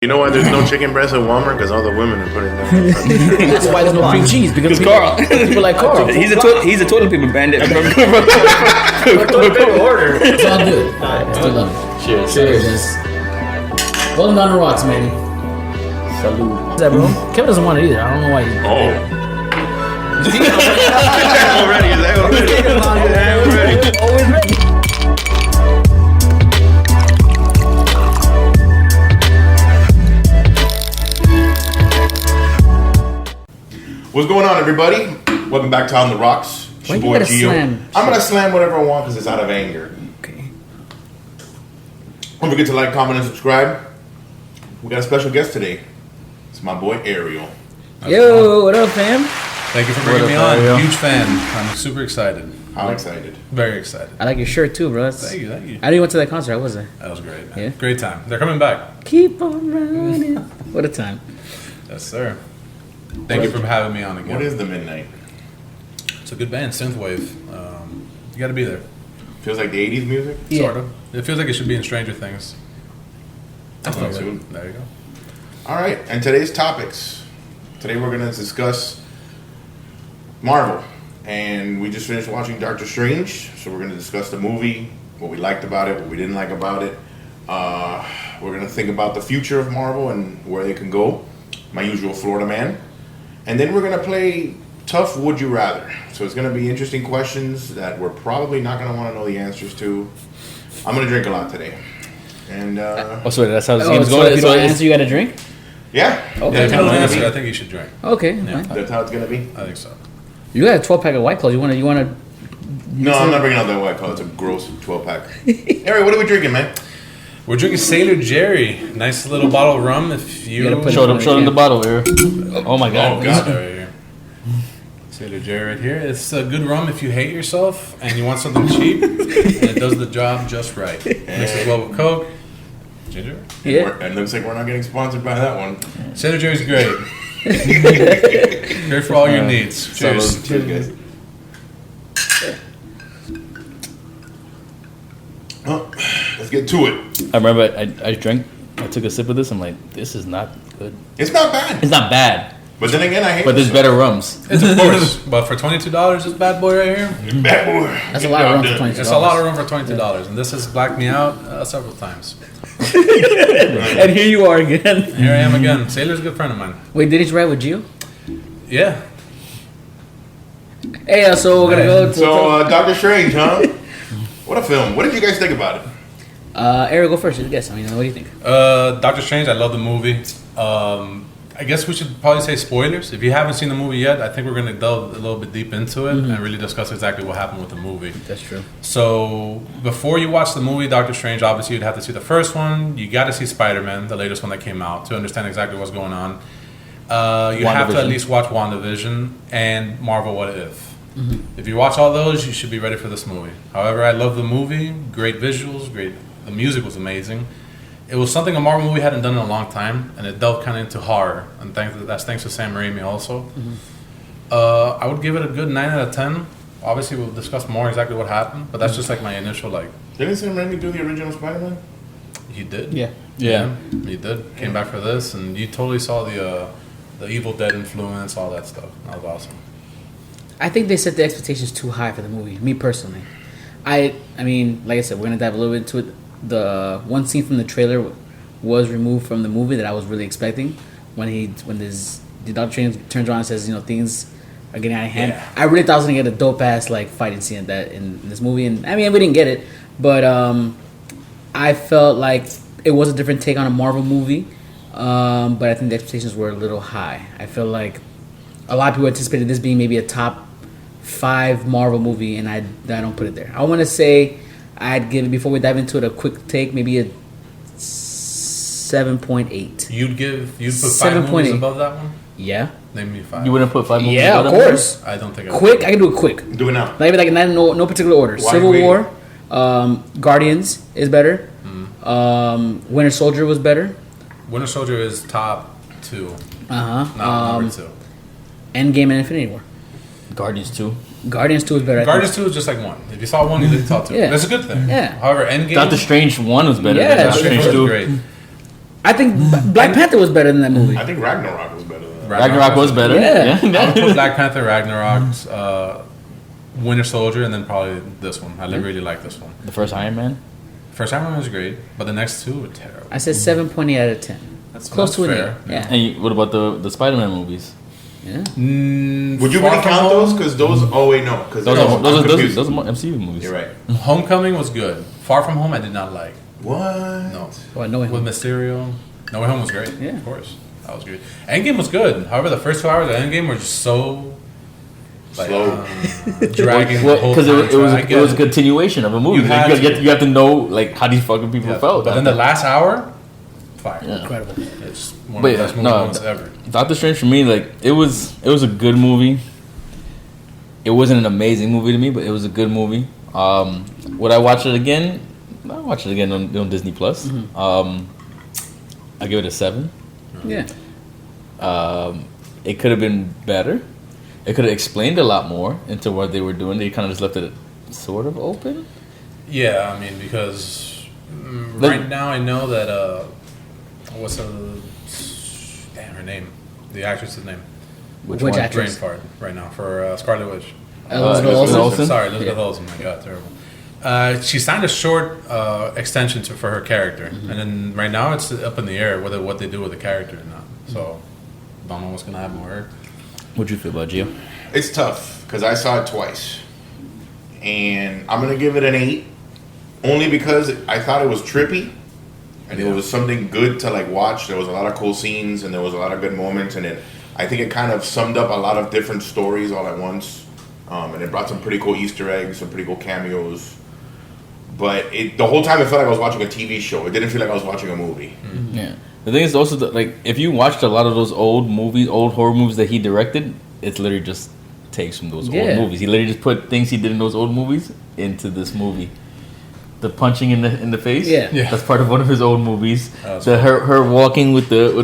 You know why there's no chicken breast at Walmart? Because all the women are putting them. That's why there's no cream cheese because Carl. people like Carl. He's a toilet paper bandit. It's all good. Still love it. Cheers. Well done on the rocks, man. Salud. What's that, bro? Kevin doesn't want it either. I don't know why. Already. Always ready. What's going on, everybody? Welcome back to On the Rocks. It's your boy Gio. I'm gonna slam whatever I want because it's out of anger. Okay. Don't forget to like, comment, and subscribe. We got a special guest today. It's my boy Ariel. Yo, what up, fam? Thank you for bringing me on. Ariel. Huge fan. I'm super excited. How excited? Very excited. I like your shirt too, bro. Thank you. I didn't went to that concert. I wasn't. That was great, man. Yeah. Great time. They're coming back. Keep on running. What a time. Yes, sir. Thank you for having me on again. What is the Midnight? It's a good band, synthwave. You got to be there. Feels like the 80s music? Yeah. Sort of. It feels like it should be in Stranger Things. That's not soon. There you go. All right, and today's topics. Today we're going to discuss Marvel. And we just finished watching Doctor Strange, so we're going to discuss the movie, what we liked about it, what we didn't like about it. We're going to think about the future of Marvel and where they can go. My usual Florida man. And then we're going to play Tough Would You Rather. So it's going to be interesting questions that we're probably not going to want to know the answers to. I'm going to drink a lot today. And so that's how this game's So going. if you don't answer, you got to drink? yeah. Okay. Yeah, if you don't answer, I think you should drink. Okay. Yeah. Fine. That's how it's going to be. I think so. You got a 12-pack of White Claws. You want to? No, I'm not bringing out that White Claw. It's a gross 12-pack. Ariel, what are we drinking, man? We're drinking Sailor Jerry. Nice little bottle of rum. If you gotta put Show them the bottle here. Oh my god. Oh, God. Right here. Sailor Jerry right here. It's a good rum if you hate yourself and you want something cheap and it does the job just right. Mixes well with Coke. Ginger. Yeah. It looks like we're not getting sponsored by that one. Sailor Jerry's great. Great for all your needs. Cheers. Cheers, guys. Oh, let's get to it. I remember I took a sip of this. I'm like, this is not good. It's not bad. It's not bad, But then again, I hate but there's this better rums. It's of course, but for $22, this bad boy right here, one. Bad boy. That's a lot of rum for $22. it's a lot of room for $22, and this has blacked me out several times. And here you are again. Here I am again. Sailor's a good friend of mine. Wait, did he ride with Gio? Yeah. Hey, so we're gonna go to. So, Doctor Strange, huh? What a film. What did you guys think about it? Ariel, go first. Guess. I mean, what do you think? Doctor Strange, I love the movie. I guess we should probably say spoilers. If you haven't seen the movie yet, I think we're going to delve a little bit deep into it and really discuss exactly what happened with the movie. That's true. So, before you watch the movie Doctor Strange, obviously you'd have to see the first one. You got to see Spider-Man, the latest one that came out, to understand exactly what's going on. You have to at least watch WandaVision and Marvel What If. If you watch all those, you should be ready for this movie. However, I love the movie. Great visuals, great. The music was amazing. It was something a Marvel movie hadn't done in a long time, and it delved kind of into horror. And that's thanks to Sam Raimi also. I would give it a good 9 out of 10. Obviously, we'll discuss more exactly what happened, but that's just like my initial like. Didn't Sam Raimi do the original Spider-Man? He did. Yeah. He did. Came back for this, and you totally saw the Evil Dead influence, all that stuff. That was awesome. I think they set the expectations too high for the movie. Me personally, I mean, like I said, we're gonna dive a little bit into it. The one scene from the trailer was removed from the movie that I was really expecting when the Doctor Strange turns around and says, things are getting out of hand. Yeah. I really thought I was gonna get a dope ass like fighting scene in this movie, and I mean we didn't get it, but I felt like it was a different take on a Marvel movie, but I think the expectations were a little high. I feel like a lot of people anticipated this being maybe a top 5 Marvel movie, and I don't put it there. I want to say I'd give it, before we dive into it, a quick take, maybe a 7.8. You'd put 7.8. 5 movies above that one? Yeah. Name me 5. You wouldn't put 5 movies. Yeah, of above that? course. I don't think Quick, I can do it quick. Do it now. Maybe like no particular order. Why Civil we- War, Guardians is better. Winter Soldier was better. Winter Soldier is top 2. Not number 2. Endgame and Infinity War. Guardians 2. Guardians 2 is better. Guardians 2 is just like 1. If you saw 1, you didn't saw 2. Yeah. That's a good thing. Yeah. However, Endgame. Doctor Strange 1 was better. Yeah, than Doctor Strange Strange was 2. great. I think Black Panther was better than that movie. I think Ragnarok was better than that. Ragnarok was better. Yeah. I would put Black Panther, Ragnarok's, Winter Soldier, and then probably this one. I really like this one. The first Iron Man. First Iron Man was great, but the next two were terrible. I said 7.8 out of 10. That's Close to an fair. 8. Yeah. And what about the Spider-Man movies? Yeah. Would you Far really From count Home? those? Because those. Oh wait, no. Because Those are more MCU movies. You're right. Homecoming was good. Far From Home, I did not like. What? No. Well, No Way With Home. Mysterio. No Way Home was great. Yeah. Of course. That was good. Endgame was good. However, the first 2 hours of Endgame were just so... Like, Slow. dragging the whole Because time. it was a continuation of a movie. You Like, had to. you have to know like how these fucking people Yeah. felt. But then the last hour, fire. Yeah. Incredible. It's one But of the best movies ever. Doctor Strange for me, like it was a good movie. It wasn't an amazing movie to me, but it was a good movie. Would I watch it again? I'll watch it again on Disney Plus. I give it a 7. Yeah. It could have been better. It could have explained a lot more into what they were doing. They kind of just left it sort of open. Yeah, I mean, because right now I know that, what's her name? The actress's name. Which one? Brain actress? fart right now for Scarlet Witch. Elizabeth Olsen? Sorry, Elizabeth Yeah. Olsen. My God, terrible. She signed a short extension for her character, and then right now it's up in the air whether what they do with the character or not. So, don't know what's gonna happen with her. What'd you feel about Gio? It's tough because I saw it twice, and I'm gonna give it an 8, only because I thought it was trippy, and it was something good to like watch. There was a lot of cool scenes, and there was a lot of good moments, and I think it kind of summed up a lot of different stories all at once, and it brought some pretty cool Easter eggs, some pretty cool cameos. But the whole time it felt like I was watching a TV show. It didn't feel like I was watching a movie. Yeah. The thing is also that, like, if you watched a lot of those old horror movies that he directed, it's literally just takes from those old movies. He literally just put things he did in those old movies into this movie. The punching in the face, Yeah. that's part of one of his old movies. That's Her walking with the oil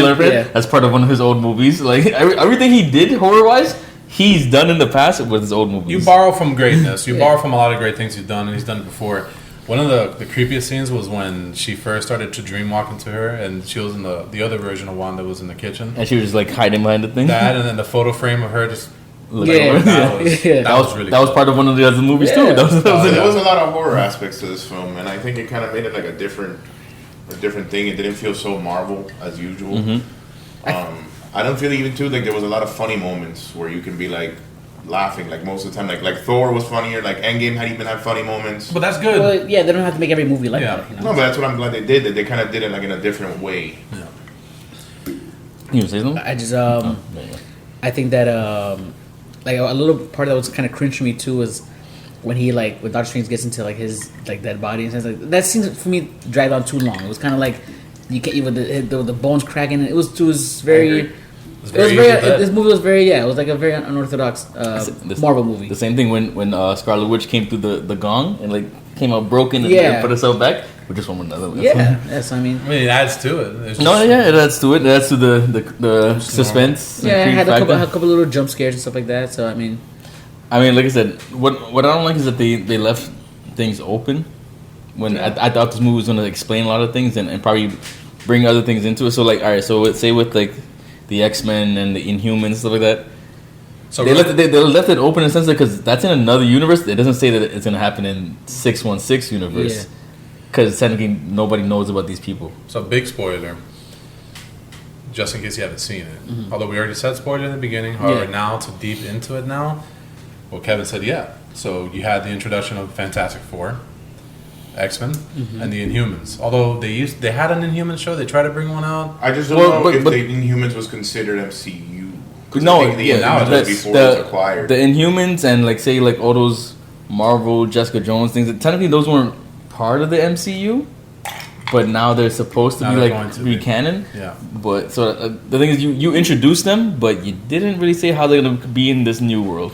lamp, in her yeah. that's part of one of his old movies. Like everything he did horror wise, he's done in the past with his old movies. You borrow from greatness. You borrow from a lot of great things you've done, and he's done it before. One of the creepiest scenes was when she first started to dream walk into her, and she was in the other version of Wanda was in the kitchen. and she was just like hiding behind the thing. That, and then the photo frame of her just... Looking Yeah. over. That was, Yeah. that was really that was cool. part of one of the other movies Yeah. too. That was There was a lot of horror aspects to this film, and I think it kind of made it like a different thing. It didn't feel so Marvel as usual. I don't feel even too like there was a lot of funny moments where you can be like laughing like most of the time. Like Thor was funnier. Like Endgame had even had funny moments. But that's good. Well, yeah, they don't have to make every movie like Yeah. that. You know? No, but that's what I'm glad they did. That they kind of did it like in a different way. You say something? I just I think that like a little part that was kind of cringe for me too was when when Doctor Strange gets into like his like dead body and says like that scene for me dragged on too long. It was kind of like you can't even the bones cracking. It was very. This movie was it was like a very unorthodox Marvel movie. The same thing when Scarlet Witch came through the gong and like came out broken and Yeah. put herself back. We just want another one. Yes, I mean, it adds to it. It's No, just- yeah, it adds to it. It adds to the suspense. yeah, I and had creep a factor. couple little jump scares and stuff like that. So I mean, Like I said, what I don't like is that they left things open. When I thought this movie was going to explain a lot of things and probably bring other things into it. So like, all right, so say with like the X-Men and the Inhumans stuff like that. So They left it open in the sense that because that's in another universe. It doesn't say that it's going to happen in 616 universe. Because technically nobody knows about these people. So big spoiler, just in case you haven't seen it. Although we already said spoiler in the beginning. However, now to deep into it now, well, Kevin said So you had the introduction of Fantastic Four, X-Men, and the Inhumans. Although they had an Inhumans show, they tried to bring one out. I just don't know if the Inhumans was considered MCU. No, I think the Inhumans was before it was acquired. The Inhumans and like say like all those Marvel, Jessica Jones things. Technically, those weren't part of the MCU, but now they're supposed to Now be they're like going to be. canon. Yeah. But so the thing is, you introduced them, but you didn't really say how they're gonna be in this new world.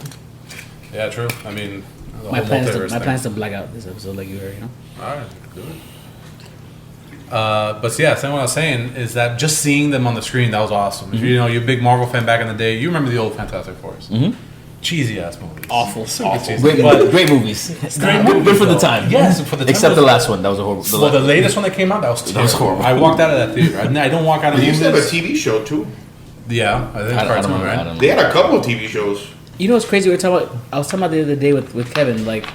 Yeah, true. I mean, the my whole plan multiverse thing. is to black out this episode, like you heard, you know. All right, good. But yeah, so what I was saying is that just seeing them on the screen, that was awesome. If you're a big Marvel fan back in the day, you remember the old Fantastic Fours. cheesy ass movies. Awful. Great movies. Good for the time. Yes, for the time. Except the last one. That was a horrible. Well, the latest one that came out, that was terrible. That was horrible. I walked out of that theater. I don't walk out of They used to have a movies. TV show too. Yeah, I think I cartoon, don't know. right? I don't know. They had a couple of TV shows. You know what's crazy? I was talking about the other day with Kevin, like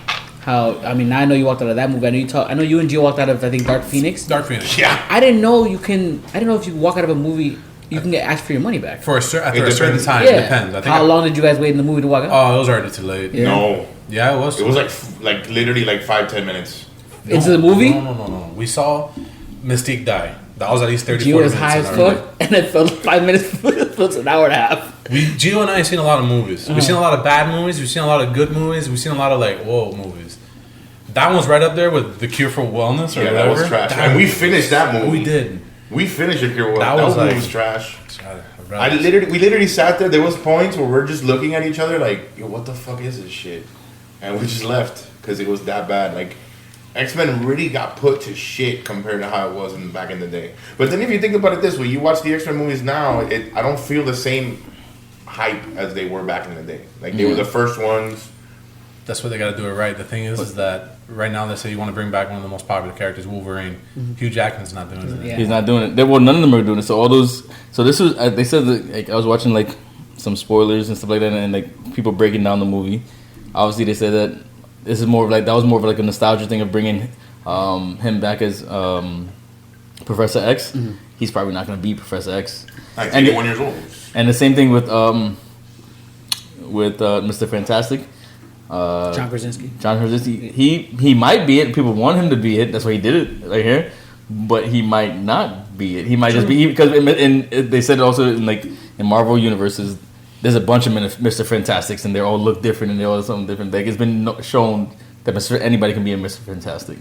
how I mean I know you walked out of that movie. I know you and Gio walked out of I think Dark Phoenix. Dark Phoenix. Yeah. I didn't know you can. I don't know if you walk out of a movie, you can get asked for your money back. After a certain depends. time, Yeah. it depends. I think How long did you guys wait in the movie to walk out? Oh, it was already too late. Yeah. No. Yeah, it was. It was like literally like 5-10 minutes. Into the movie? No. We saw Mystique die. That was at least 30, Gio 40 was minutes. high in as our movie. fuck, and it felt 5 minutes. Felt an hour and a half. Gio and I have seen a lot of movies. We've seen a lot of bad movies. We've seen a lot of good movies. We've seen a lot of like whoa movies. That one's right up there with The Cure for Wellness or Yeah, whatever. that was trash. And we finished that movie. We did. We finished it. That That was was like- was trash. I We literally sat there. There was points where we're just looking at each other like, yo, what the fuck is this shit? And we just left because it was that bad. Like, X-Men really got put to shit compared to how it was back in the day. But then if you think about it this way, you watch the X-Men movies now, I don't feel the same hype as they were back in the day. Like, they were the first ones. That's what they got to do it right. The thing is that right now they say you want to bring back one of the most popular characters, Wolverine. Hugh Jackman's not doing it. Yeah. He's not doing it. Well, none of them are doing it. So all those. So this was. They said that like, I was watching like some spoilers and stuff like that, and like people breaking down the movie. Obviously, they said that this is more of like that was more of like a nostalgia thing of bringing him back as Professor X. He's probably not going to be Professor X. Like, And 81 years old. And the same thing with Mr. Fantastic. John Krasinski. John Krasinski, he might be it. People want him to be it. That's why he did it right here. But he might not be it. He might just be because they said also in Marvel universes, there's a bunch of Mr. Fantastics and they all look different and they all have something different. Like it's been shown that anybody can be a Mr. Fantastic.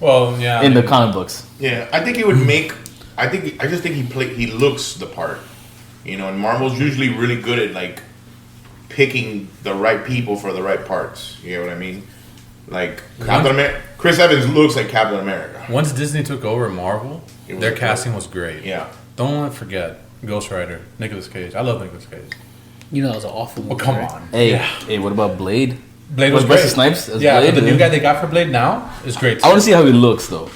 Well, yeah. In the comic books. Yeah, I think he would make. I just think he looks the part. You know, and Marvel's usually really good at like picking the right people for the right parts. You know what I mean? Like Captain America. Chris Evans looks like Captain America. Once Disney took over Marvel, their casting was great. Yeah. Don't forget Ghost Rider, Nicolas Cage. I love Nicolas Cage. You know that was an awful movie. Well, come right? on. Hey, what about Blade? Blade was Wesley great. Snipes as Yeah, Blade? but the new guy they got for Blade now is great. I want to see how he looks though,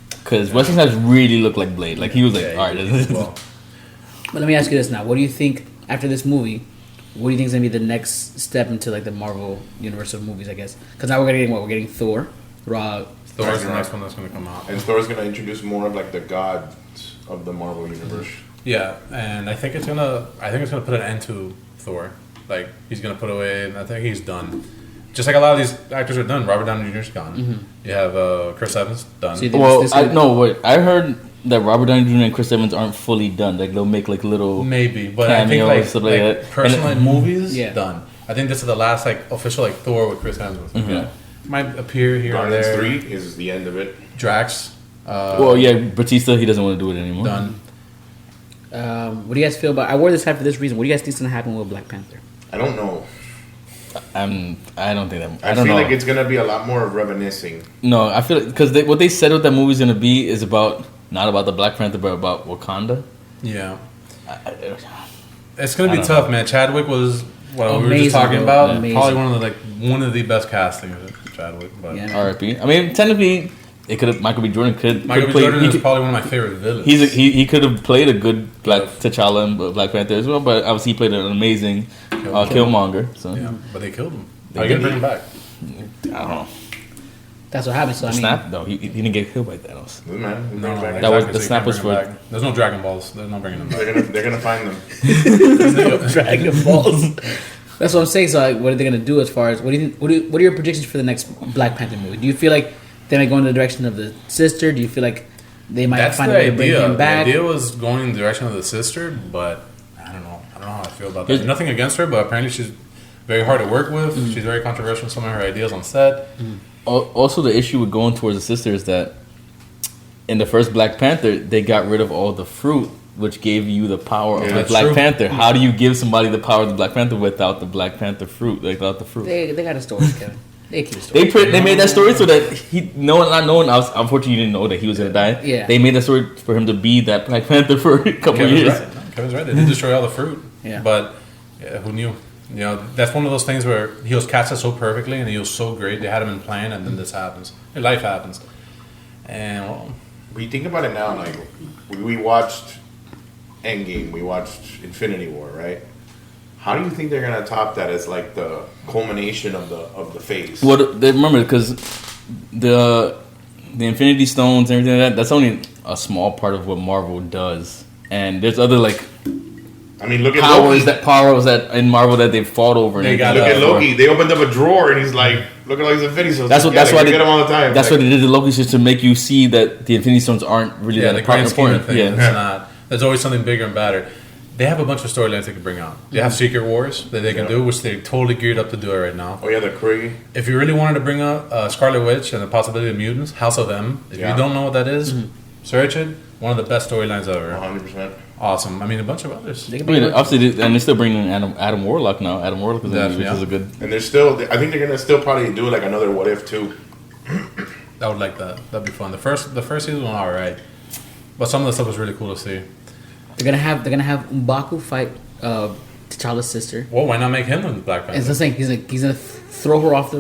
because Wesley Snipes really looked like Blade. Like he was like, Yeah, all right. well, But let me ask you this now: what do you think after this movie? What do you think is gonna be the next step into like the Marvel universe of movies? I guess because now we're getting what we're getting Thor, Thor's the next one that's going to come out. And Thor's gonna introduce more of like the gods of the Marvel universe. Yeah, and I think it's gonna put an end to Thor. Like he's gonna put away, and I think he's done. Just like a lot of these actors are done. Robert Downey Jr.'s gone. You have Chris Evans done. So you think Well, this I heard that Robert Downey Jr. and Chris Evans aren't fully done. Like they'll make like little Maybe, but I think cameos, like, stuff like that. personal And- movies Yeah. done. I think this is the last like official like Thor with Chris Evans. Yeah, might appear here or Guardians there. 3 is the end of it. Drax. Well, yeah, Batista he doesn't want to do it anymore. Done. what do you guys feel about? I wore this hat for this reason. What do you guys think is gonna happen with Black Panther? I don't know. I don't think that. I don't feel know. like it's gonna be a lot more of reminiscing. No, I feel because what they said what that movie's gonna be is about not about the Black Panther but about Wakanda. Yeah, I- it's gonna I be don't tough, man. Chadwick was what we were Amazing, just talking bro. about. Amazing. Probably one of the best castings of Chadwick. But Yeah. R.I.P. I mean, technically, it could have Michael B. Jordan could Michael B. play. Jordan He, is could- probably one of my favorite villains. he could have played a good Black T'Challa and Black Panther as well, but obviously he played an amazing Killmonger. So yeah, but they killed him. They Are you gonna did. bring him back? I don't know. That's what happened. So I mean, Snap? No, he didn't get killed by Thanos. Man, No, back. That was- exactly, the so you snap can't was bring him for- back. There's no Dragon Balls. There's no bringing them back. They're gonna find them. Dragon Balls. That's what I'm saying. So, like, what are they gonna do as far as what do you think, what are your predictions for the next Black Panther movie? Do you feel like they might go in the direction of the sister? Do you feel like they might That's find the a way to bring idea. him The back? idea was going in the direction of the sister, but I don't know. I don't know how I feel about that. Nothing against her, but apparently she's very hard to work with. She's very controversial in some of her ideas on set. Also, the issue with going towards the sister is that in the first Black Panther, they got rid of all the fruit, which gave you the power of Yeah, the that's Black true. Panther. How do you give somebody the power of the Black Panther without the Black Panther fruit? Like, without the fruit. They got a story, Kevin. They keep a story. They made that story so that not knowing. Unfortunately, you didn't know that he was gonna die. Yeah. They made that story for him to be that Black Panther for a couple Kevin's years. right. Kevin's right. They did destroy all the fruit. Yeah. But yeah, who knew? You know, that's one of those things where he was casted so perfectly and he was so great. They had him in plan, and then this happens. Life happens. And, well, But you think about it now, like, we watched Endgame, we watched Infinity War, right? How do you think they're gonna top that as like the culmination of the phase? Well, they remember because the Infinity Stones and everything like that. That's only a small part of what Marvel does, and there's other like I mean, look at powers Loki. that in Marvel that they fought over. They and got Look at Loki. They opened up a drawer and he's like, look at all these Infinity Stones. That's why they they get them all the time. That's like, why they did the Loki just to make you see that the Infinity Stones aren't really yeah, that the grand scheme important. of things, it's not. There's always something bigger and badder. They have a bunch of storylines they can bring out. They have Secret Wars that they can do, which they're totally geared up to do it right now. Oh yeah, the Kree. If you really wanted to bring up Scarlet Witch and the possibility of mutants, House of M. If you don't know what that is, search it. One of the best storylines ever. 100%. Awesome. I mean, a bunch of others. I mean, obviously, and they're still bringing in Adam Warlock now. Adam Warlock is Definitely, which is a good. And they're still. I think they're gonna still probably do like another What If too. I would like that. That'd be fun. The first season was alright, but some of the stuff was really cool to see. They're gonna have M'Baku fight T'Challa's sister. Well, why not make him the Black Panther? It's just like he's gonna throw her off the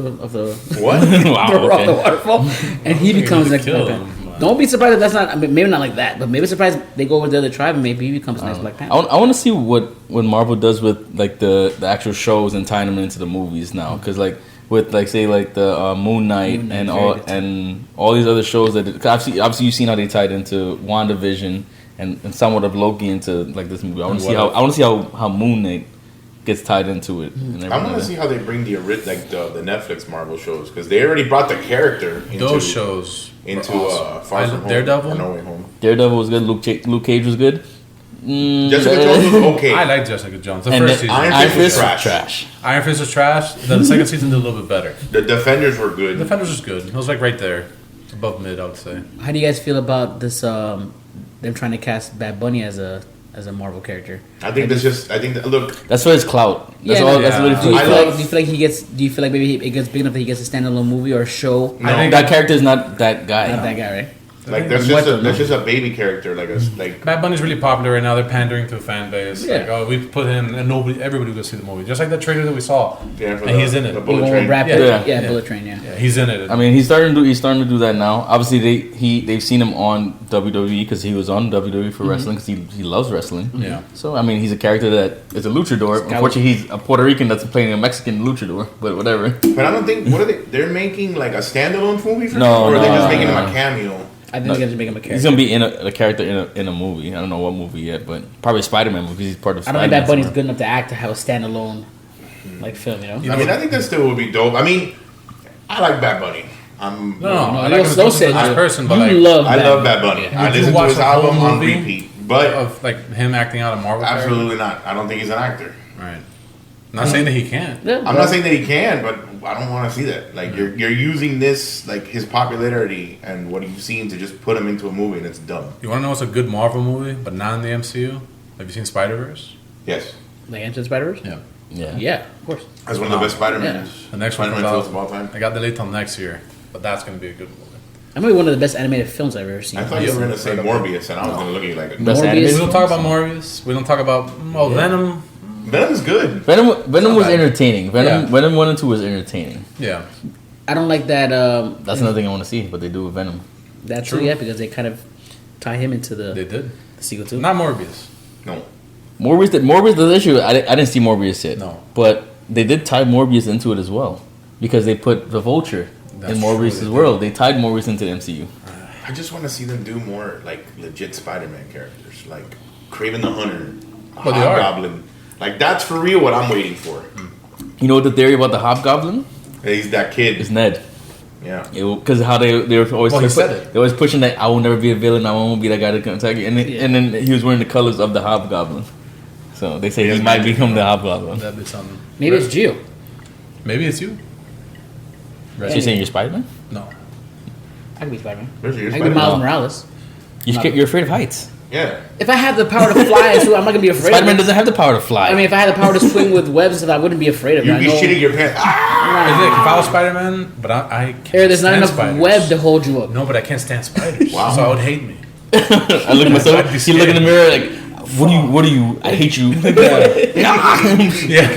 What? Wow, throw her off okay. the waterfall, and he becomes next kill Black him. Panther. Don't be surprised if that's not. I mean, maybe not like that, but maybe surprised they go with the other tribe and maybe he becomes next Black Panther. I want to see what Marvel does with like the actual shows and tying them into the movies now, because like with like say like the Moon Knight and all these other shows that obviously you've seen how they tied into WandaVision and somewhat of Loki into like this movie. I want to see how Moon Knight gets tied into it. And I want to see how they bring the Netflix Marvel shows because they already brought the character into Those shows into awesome. Far From Home Daredevil? or No Way Home. Daredevil was good. Luke Cage was good. Jessica Jones was okay. I like Jessica Jones. The And first then season. Iron Fist was was trash. Iron Fist was trash. The second season did a little bit better. The Defenders were good. Defenders was good. It was like right there. Above mid, I would say. How do you guys feel about this? Them trying to cast Bad Bunny as a Marvel character. I think look. That's for his clout. That's Yeah, all. no, That's yeah. what it Do feels you, I feel like. like, do you feel like he gets? Do you feel like maybe it gets big enough that he gets a standalone movie or a show? No, I think That character is not that guy. Not that guy, right? like that's just a baby character, like Bad Bunny's really popular right now. They're pandering to a fan base. Yeah. Like, oh, we put him, and everybody will see the movie. Just like the trailer that we saw. yeah, for And he's in it. The The Bullet one Train. with Brad Yeah. Pitt. Yeah. Yeah, Bullet Train. Yeah. Yeah, he's in it. I mean, he's starting to do that now. Obviously, they've seen him on WWE because he was on WWE for wrestling because he loves wrestling. Yeah. So I mean, he's a character that is a luchador. Unfortunately, he's a Puerto Rican that's playing a Mexican luchador. But whatever. But I don't think what are they? They're making like a standalone movie for No, him, or are they no, just no, making no. him a cameo? I think they're gonna make him a character. He's gonna be a character in a movie. I don't know what movie yet, but probably Spider-Man movie because he's part of. I don't think Spider-Man Bad Bunny's somewhere. good enough to act to have a standalone like film. You know. I mean, I think that still would be dope. I mean, I like Bad Bunny. I'm No, I you like him as don't a say nice that. person, but You like love. I love Bad Bunny. Yeah. I Would you listen to watch his a whole album on movie repeat, but of like him acting out a Marvel character? absolutely not. I don't think he's an actor. Right. I'm not saying that he can't. Yeah, I'm not saying that he can, but I don't want to see that. Like you're using this like his popularity and what you've seen to just put him into a movie, and it's dumb. You want to know what's a good Marvel movie, but not in the MCU? Have you seen Spider-Verse? Yes, Like Into the Spider-Verse? Yeah. Yeah. Yeah, of course. that's one of the best Spider-Man. Yeah. The next one Spider-Man comes films of all time. I got delayed till next year, but that's going to be a good movie. That might be one of the best animated films I've ever seen. I thought you were gonna say Yeah. Morbius, and I was gonna look at you like Best Morbius. animated We don't talk about Morbius. We don't talk about Venom. Venom's good. Venom was bad. entertaining. Yeah. Venom 1 and 2 was entertaining. Yeah. I don't like that. That's another thing I want to see, but they do with Venom. That True. too, yeah, because they kind of tie him into They the did. sequel too. Not Morbius. No, Morbius, the issue, I didn't see Morbius yet. No. But they did tie Morbius into it as well. Because they put the Vulture That's in true, Morbius' they did. world. They tied Morbius into the MCU. I just want to see them do more like legit Spider-Man characters, like Kraven the Hunter, Well, they are. Hobgoblin. Like that's for real what I'm waiting for. You know what the theory about the Hobgoblin? He's that kid. Is Ned. Yeah. Because how they were always Well, he said it. they always pushing that I will never be a villain, I won't be that guy to attack you. And then he was wearing the colors of the Hobgoblin. So they say He he has might magic. become the Hobgoblin. That'd be something. Maybe it's Gio. Maybe it's you. So you're saying you're Spider-Man? No. I could be Spider-Man. There's your I could be Miles Spider-Man. Morales. You're afraid of heights. Yeah. If I had the power to fly, so I'm not gonna be afraid. Spider-Man of it. doesn't have the power to fly. I mean, if I had the power to swing with webs and stuff, I wouldn't be afraid of it. You'd I be know- shitting your pants. Ah! If I was Spider-Man, but I can't There's not stand enough spiders. web to hold you up. No, but I can't stand spiders. Wow. So I would hate me. I look at myself. I'd be You look in the mirror like, What do you? I hate you. Yeah.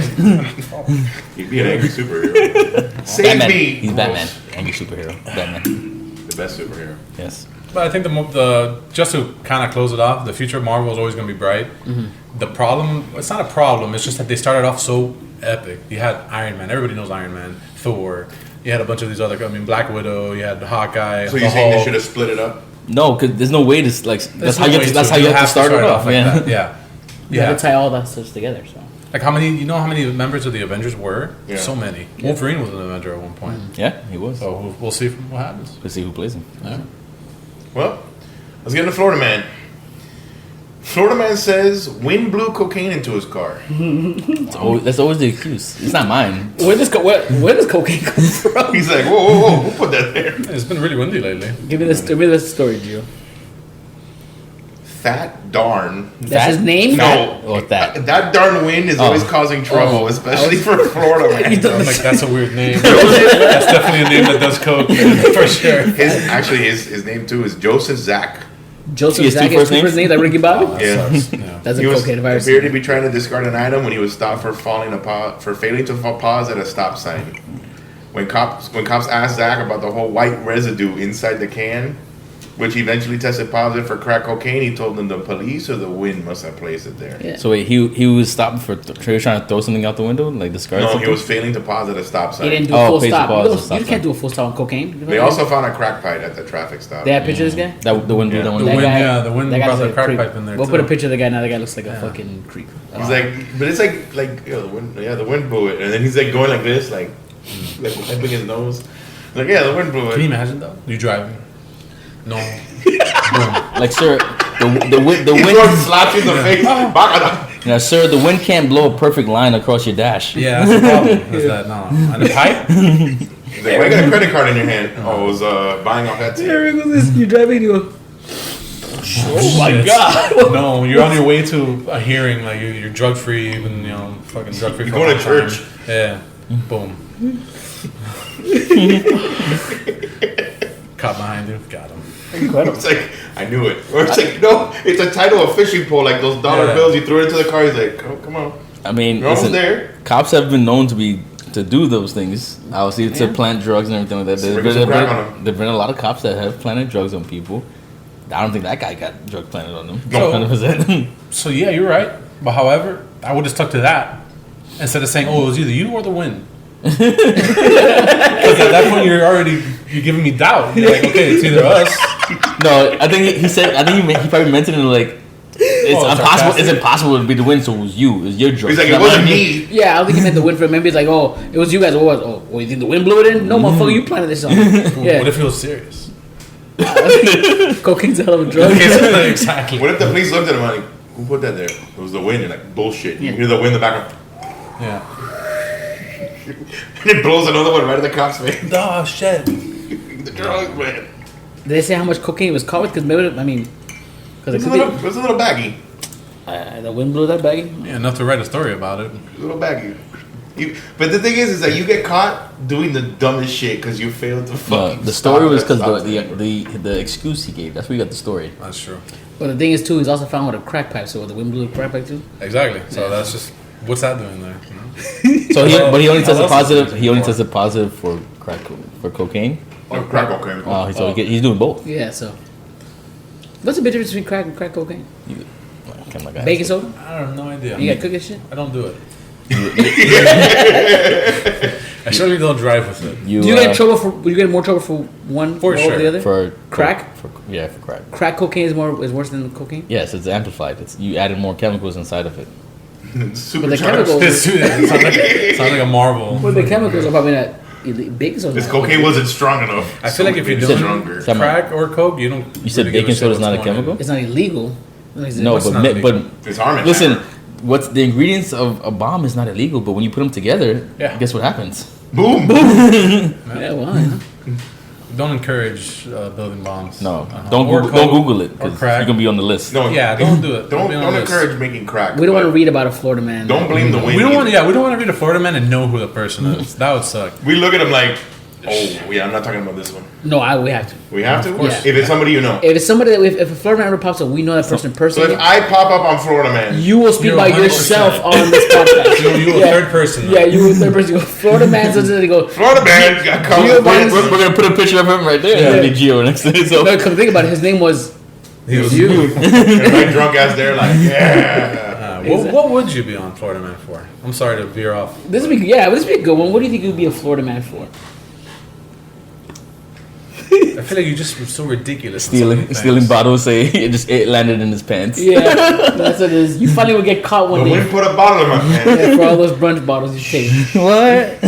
He'd be an angry superhero. Save Batman. me. He's Batman. Angry superhero. Batman. The best superhero. Yes. But I think the just to kind of close it off, the future of Marvel is always going to be bright. The problem, it's not a problem. It's just that they started off so epic. You had Iron Man. Everybody knows Iron Man. Thor. You had a bunch of these other. I mean, Black Widow. You had Hawkeye. So you're saying they should have split it up? No, because there's no way to like. That's how you have to start it off. like Yeah. that. Yeah. You have to tie all that stuff together. So Like how many? You know how many members of the Avengers were? Yeah. So many. Wolverine was an Avenger at one point. Yeah, he was. So we'll see what happens. Let's see who plays him. Yeah. Well, let's get into Florida Man. Florida Man says wind blew cocaine into his car. That's always the excuse. It's not mine. where does cocaine come from? He's like, whoa, who put that there? It's been really windy lately. Give me this story, Gio. Fat darn. That's his name. No, What's that? That darn wind is always causing trouble, especially for Florida Man. I'm like, that's a weird name. That's definitely a name that does coke for sure. His name too is Joseph Zach. Joseph He has two Zach is first two first names? names like Ricky Bobby. Yeah. That's a He was cocaine virus. appeared to be trying to discard an item when he was stopped for failing to pause at a stop sign. When cops asked Zach about the whole white residue inside the can, which eventually tested positive for crack cocaine, he told them the police or the wind must have placed it there. Yeah. So wait, he was stopped for trying to throw something out the window, like discard No, something. he was failing to pause at a stop He sign. didn't do a full pays stop. the pause, You, the stop can't sign. do a full stop on cocaine. They also found a crack pipe at the traffic stop. They had a picture of this guy. the wind blew Yeah. that one. The down. wind- That guy- the wind that guy brought looks the like a crack creep. pipe in there, We'll too. put a picture of the guy now. The guy looks like a fucking creep. He's like, but it's like the wind blew it, and then he's like going like this, like wiping his nose. Like, yeah, the wind blew Can you it. imagine though? You driving? No. Like, sir, the wind. He's going slaps you in the face. Bacala. Now, sir, the wind can't blow a perfect line across your dash. Yeah, that's the problem. Is that no? And the pipe? He's like, why you got a credit card in your hand? Oh, I was buying off that Here tip. goes this. You driving? You go. Oh my god! No, you're on your way to a hearing, like you're drug free, even fucking drug free. You're going to church. Yeah. Boom. Caught behind you. Got him. It's like, I knew it. Or it's like, no, it's a title of fishing pole, like those dollar Yeah. bills you threw into the car. He's like, oh, come on. I mean, You're almost listen, there. cops have been known to do those things. Obviously, to plant drugs and everything like that. Sprinkle some crack on 'em. There've been a lot of cops that have planted drugs on people. I don't think that guy got drug planted on him. No. 100%. So yeah, you're right. But however, I would have stuck to that instead of saying, "Oh, it was either you or the wind." Because at that point, you're giving me doubt. You're like, okay, it's either us. No, I think he probably meant it in like it's Oh, impossible. sarcastic. It's impossible to be the wind, so it was you. It was your drugs. He's like, it Not wasn't mine. me. Yeah, I don't think he meant the wind for him. Maybe it's like, oh, it was you guys. What was? Oh, you think the wind blew it in? No, motherfucker, you planted this on. Yeah, What if it was serious? cocaine's a hell of a drug. Exactly. What if the police looked at him like, who put that there? It was the wind. You're like, bullshit. You hear the wind in the background. Yeah. And it blows another one right in the cop's face. Oh shit. The drugs, man. Did they say how much cocaine was caught with? Because maybe, I mean, because It it was, could it was a little baggy. be the wind blew that baggy. Yeah, enough to write a story about it. A little baggy. But the thing is that you get caught doing the dumbest shit because you failed to fucking. The story stop was at because stop sign. the excuse he gave. That's where you got the story. That's true. But the thing is, too, he's also found with a crack pipe. So the wind blew the crack pipe too. Exactly. So that's just what's that doing there? So but he only tested How else positive. is it He only for? tested positive for cocaine. Or crack cocaine. Oh, so he's doing both. Yeah. So what's the difference between crack and crack cocaine? I'm like, Baking soda? I have no idea. You got cooking shit? I don't do it. I certainly don't drive with it. Do you get in trouble for? You get in more trouble for one For over sure. the other? for Crack? For crack. Crack cocaine is worse than cocaine. Yes, it's amplified. It's you added more chemicals inside of it. Super But the chemicals, It sounds like a marvel. well, the chemicals are probably not baking soda. This cocaine wasn't strong enough. I feel like if you're it's doing stronger. crack or coke, you don't. You said really give baking soda is shit not a what's going chemical? in. It's not illegal. No, What's not illegal? but It's harming. listen, what's the ingredients of a bomb is not illegal, but when you put them together, Yeah. guess what happens? Boom. Yeah, well, you know. Don't encourage building bombs. No, Uh-huh. don't Or Google, coke don't Google it or because crack. you're gonna be on the list. No, Yeah, don't do it. Don't be on the list. encourage making crack. We don't want to but read about a Florida man. Don't blame the wind. We don't want. either. Yeah, we don't want to be the Florida man and know who the person is. That would suck. We look at him like, Oh, yeah, I'm not talking about this one. No, we have to. We have to? course. If it's somebody you know. If it's somebody that if a Florida man ever pops up, we know that person So personally. if I pop up on Florida Man, You will speak You're by 100%. yourself on this podcast. You a third person. Yeah, you a third person. You go, Florida man says it. They go. Florida Man got come. Gio We're gonna put a picture of him right there. Yeah. And it'll be Gio next to it. So No, come think about it. His name was He was you. And my drunk ass there, like, yeah. what would you be on Florida Man for? I'm sorry to veer off. This would be a good one. What do you think you'd be a Florida man for? I feel like you just were so ridiculous. in so many things. stealing bottles. Say it landed in his pants. Yeah, that's what it is. You finally will get caught one The day. wind put a bottle in my pants. Yeah, for all those brunch bottles you take. What?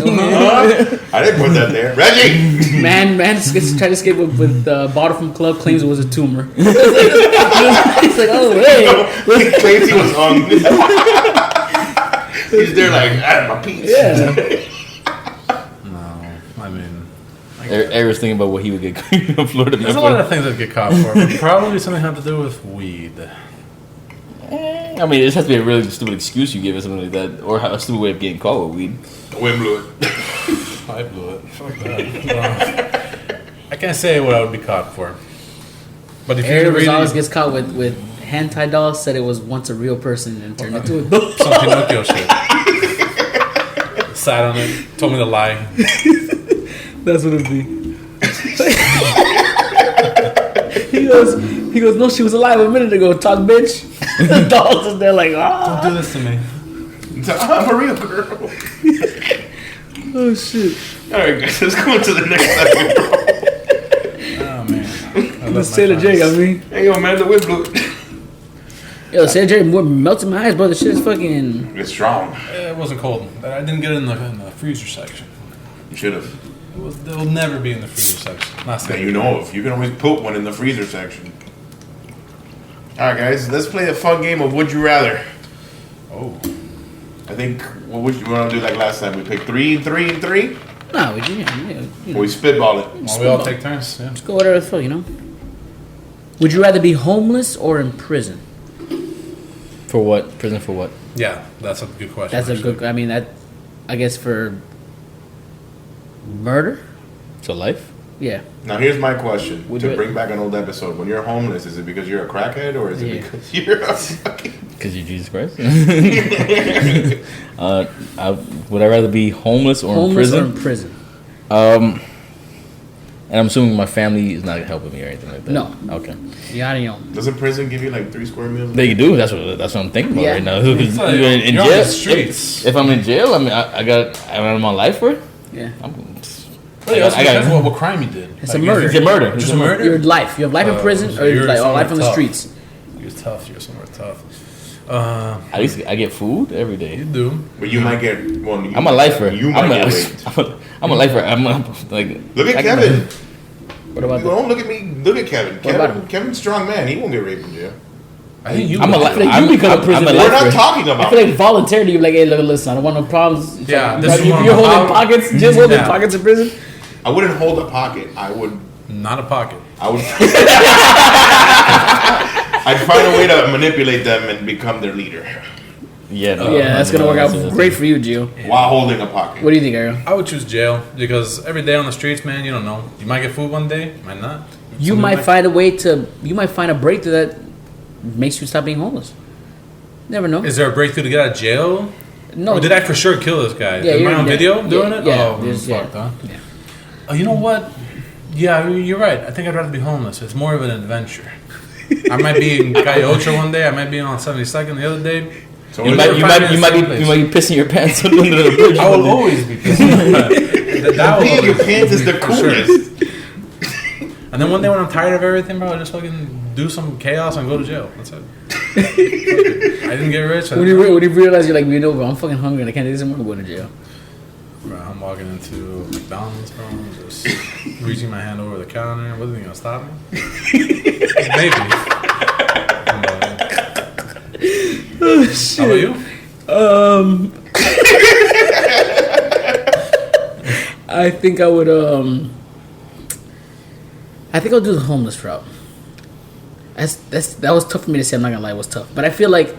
I didn't put that there. Reggie! Man tried to escape with a bottle from club, claims it was a tumor. He's like, oh, hey. He claims he was hung. He's there like, my piece. Yeah. No, I mean, Eric was thinking about what he would get on Florida Man there's a lot for. of things that get caught for. But probably something have to do with weed. I mean, it has to be a really stupid excuse you give or something like that, or a stupid way of getting caught with weed. The wind blew it. I blew it. Fuck that. I can't say what I would be caught for. But if Ariel you really Rosales gets caught with hand tie dolls, said it was once a real person and turned into a doll. some Pinocchio shit, sat on it, told me to lie. That's what it'd be. he goes, no, she was alive a minute ago, talk bitch. The dolls is there like, Don't do this to me. I'm a real girl. oh shit. Alright, guys, let's go to the next segment. Oh man, I love Let's my Sailor J, friends. I mean. Hey, yo, man, the wind blew it. Yo, Sailor J melts in my eyes, bro. The shit is fucking. It's strong. It wasn't cold. I didn't get it in the freezer section. You should have. It will never be in the freezer section. Not That saying you know of. You can always put one in the freezer section. Alright, guys, let's play a fun game of Would You Rather. Oh, I think, what would you want to do like last time? We picked 3 and 3 and 3? Nah, we Or we spitball it. well, we all take turns. Yeah. go whatever the fuck, you know. Would you rather be homeless or in prison? For what? Prison for what? Yeah, that's a good question. That's a actually. good. I mean, I guess for murder. So life? Yeah. Now here's my question Would to you- bring back an old episode. When you're homeless, is it because you're a crackhead or is it Yeah. because you're a fucking... Because you're Jesus Christ. Would I rather be homeless or Homeless in or prison? in prison? And I'm assuming my family is not helping me or anything like that. No. Okay. Yeah, I don't know. Doesn't prison give you like 3 square meals? They do. That's what I'm thinking about Yeah. right now. It's like, You're in you're on jail. the streets. If I'm in jail, I mean, I'm on life for it. Yeah. Really, I also got- depends what crime you did. It's a murder. It's a murder. Just a murder? Your life. You have life in prison, so or you're like somewhere life on the tough. streets. You're tough. You're somewhere tough. At least I get food every You day. do. But you might get... Well, you, I'm a lifer. You might get raped. I'm a lifer. I'm like. Look at I Kevin. What about that? Don't look at me. Look at Kevin. What about him? Kevin's a strong man. He won't get raped in jail. I think you. I'm a would. lifer. like you become a prisoner. I'm a We're not lifer. talking I about feel like voluntarily, you're like, hey, look, listen, I don't want no problems. It's Yeah, like, this is you're one- holding I'll- pockets, just holding Yeah. pockets in prison. I wouldn't hold a pocket. I would... Not a pocket. I would... I'd find a way to manipulate them and become their leader Yeah. No, Yeah, that's gonna work out great for you, Gio. while holding a pocket. What do you think, Ariel? I would choose jail because every day on the streets, man, you don't know. You might get food one day, you might not. You Something might like- find a way to. You might find a breakthrough that makes you stop being homeless. Never know. Is there a breakthrough to get out of jail? No. Or did I for sure kill this guy? Yeah, Am I you're- on yeah, video yeah, doing it? yeah, Oh, there's- fucked, yeah, huh? yeah. Oh, you know what? Yeah, you're right. I think I'd rather be homeless. It's more of an adventure. I might be in Calle Ocho one day. I might be on 72nd the other day. So You is might, it- you might be pissing your pants under the bridge. I will always be pissing my pants. That will Peeing your always pants is be the for sure. coolest. And then one day when I'm tired of everything, bro, I just fucking do some chaos and go to jail. That's it. I didn't get rich. When you realize you're like, you know, bro, I'm fucking hungry and I can't do this anymore, I'm going to jail. Bro, I'm walking into McDonald's, bro, and just reaching my hand over the counter. Wasn't he gonna stop me? Maybe. How about you? I think I would. I think I'll do the homeless route. That was tough for me to say. I'm not gonna lie, it was tough. But I feel like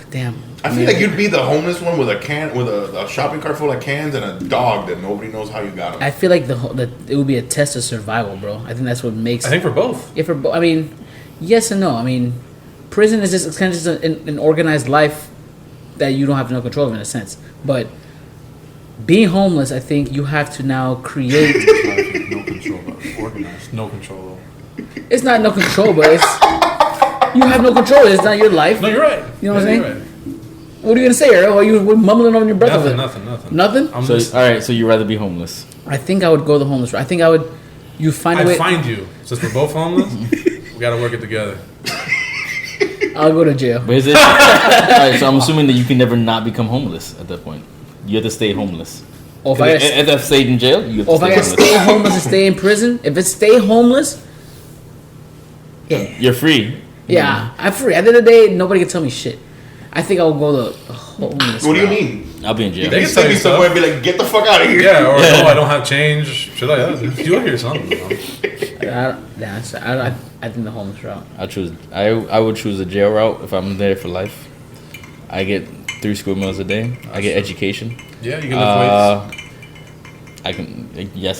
damn. I feel like you'd be the homeless one with a shopping cart full of cans and a dog that nobody knows how you got him. I feel like it would be a test of survival, bro. I think that's what makes. I think for both. If I mean, yes and no. I mean, prison is just kind of just an organized life that you don't have no control of in a sense. But being homeless, I think you have to now create. No control, organized. No control. It's not no control, but it's you have no control. It's not your life. No, you're right. You know what I'm saying? Right. What are you gonna say, Ariel? Are you mumbling on your breath? Nothing. Nothing. I'm So just, all right, so you'd rather be homeless? I think I would go the homeless route. I think I would. You find a way. I'd find you. Since we're both homeless, we gotta work it together. I'll go to jail. But is it? All right, so I'm assuming that you can never not become homeless at that point. You have to stay homeless. Or if I gotta, If I've stayed in jail, you have to or if I gotta stay stay homeless and stay in prison, if it's stay homeless, yeah, You're free. yeah, I'm free. At the end of the day, nobody can tell me shit. I think I'll go the homeless. What do you route. mean? I'll be in jail. They You can take tell me you somewhere stuff. and be like, get the fuck out of here. Yeah, or no, I don't have change. Should I? You'll hear something. I think the homeless route. I would choose the jail route if I'm there for life. I get 3 school meals a day. I get education. Yeah, you can lift weights.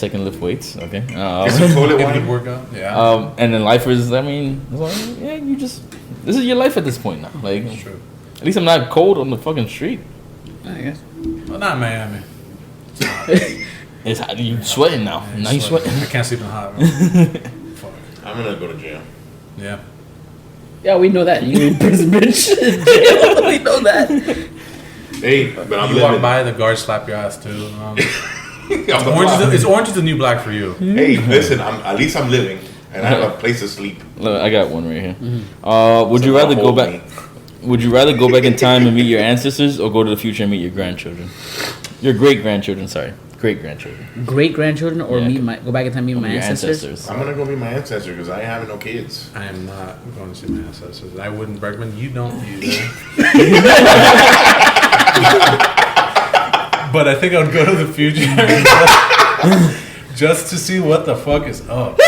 I can lift weights. Okay. Get some toilet Get a water. good workout. Yeah. And then life is. I mean, this is your life at this point now. Like, That's true. at least I'm not cold on the fucking street. I guess. Well, not Miami. It's hot. You sweating now. Now you sweating. I can't sleep in the hot room. Fuck. I'm gonna go to jail. Yeah. Yeah, we know that. You in prison, bitch. Jail. We know that. Hey, but I'm You walk living. by, the guards slap your ass too. It's Orange is the new black for you. Hey, listen, at least I'm living, and I have a place to sleep. Look, I got one right here. Mm-hmm. Would you Someone rather go hold back? me. Would you rather go back in time and meet your ancestors, or go to the future and meet your grandchildren? Your great grandchildren. Sorry, great grandchildren. Great grandchildren, or Yeah. go back in time, meet my Your ancestors. I'm gonna go meet my ancestor because I ain't having no kids. I am not going to see my ancestors. I wouldn't, Bergman. You don't either. But I think I would go to the future just to see what the fuck is up.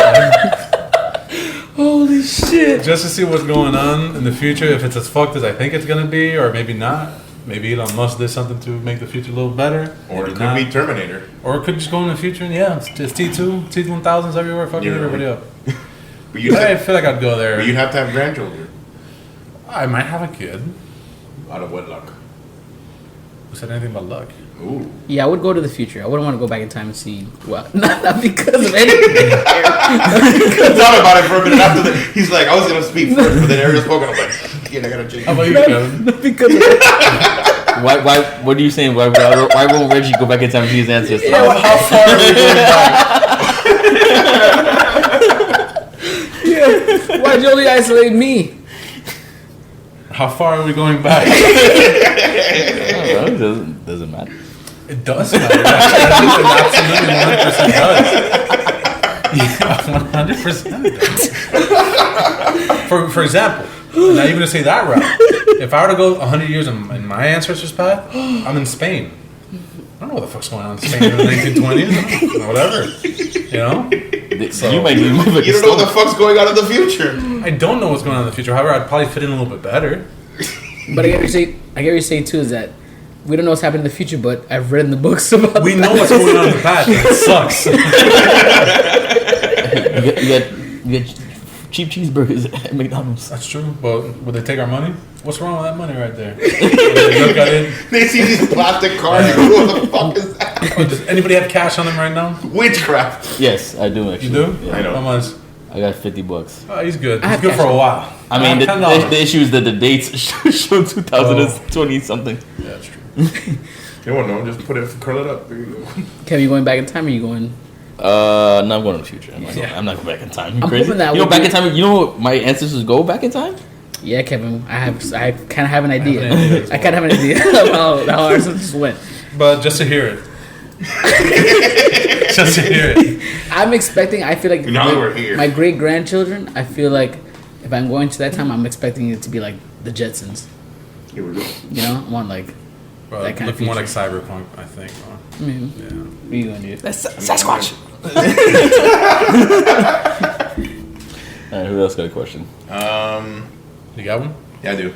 Holy shit! Just to see what's going on in the future, if it's as fucked as I think it's gonna be, or maybe not. Maybe Elon Musk did something to make the future a little better. Or maybe it could not. be Terminator. Or it could just go in the future and yeah, it's T2, T1000s everywhere, fucking Yeah. everybody up. But you'd, I have, feel like I'd go there. but you'd have to have grandchildren I might have a kid. out of wedlock. Who said anything about luck? Ooh. Yeah, I would go to the future. I wouldn't want to go back in time and see. Well, not because of anything. I thought about it for a minute after that. He's like, I was gonna speak first, but then Ariel spoke, and I was like, yeah, I gotta change. How about you, Kevin? Not because of Why? What are you saying? Why won't Reggie go back in time and see his ancestors? How far are we going back? Why'd you only isolate me? How far are we going back? I don't know, it doesn't matter. It does matter. It absolutely 100% does. Yeah, 100% does. For example, not even to say that route. If I were to go 100 years in my ancestors' path, I'm in Spain. I don't know what the fuck's going on in Spain in the 1920s. Whatever. You know? So- You might be moving. You don't know what the fuck's going on in the future. I don't know what's going on in the future. However, I'd probably fit in a little bit better. But I get what you're saying too is that we don't know what's happening in the future, but I've read in the books about. We know what's going on in the past. It sucks. You get cheap cheeseburgers at McDonald's. That's true. But would they take our money? What's wrong with that money right there? They look at it. They see these plastic cards. They go, what the fuck is that? Oh, does anybody have cash on them right now? Witchcraft. Yes, I do actually. You do? Yeah. I know. How much? I got $50. Oh, he's good. I He's have good cash for a on. while. I mean, the $10. issue is that the dates show 2020 something. Yeah, that's true. You won't know. Just curl it up. There you go. Kevin, you going back in time, or you going? No, I'm going to the future. I'm not going back in time. You I'm crazy? hoping that You know, would back be- in time. You know what my ancestors go back in time? Yeah, Kevin. I kind of have an idea. an idea as I kind of have an idea of how our ancestors went. But just to hear it. Just to hear it. I'm expecting. I feel like Now that we're here. my great grandchildren. I feel like if I'm going to that time, I'm expecting it to be like the Jetsons. Here we go. You know, I want like. Bro, That kind of looking more like future. cyberpunk, I think. Bro. Mm-hmm. Yeah. What are you going to do? That's Sasquatch. All right, who else got a question? You got one? Yeah, I do.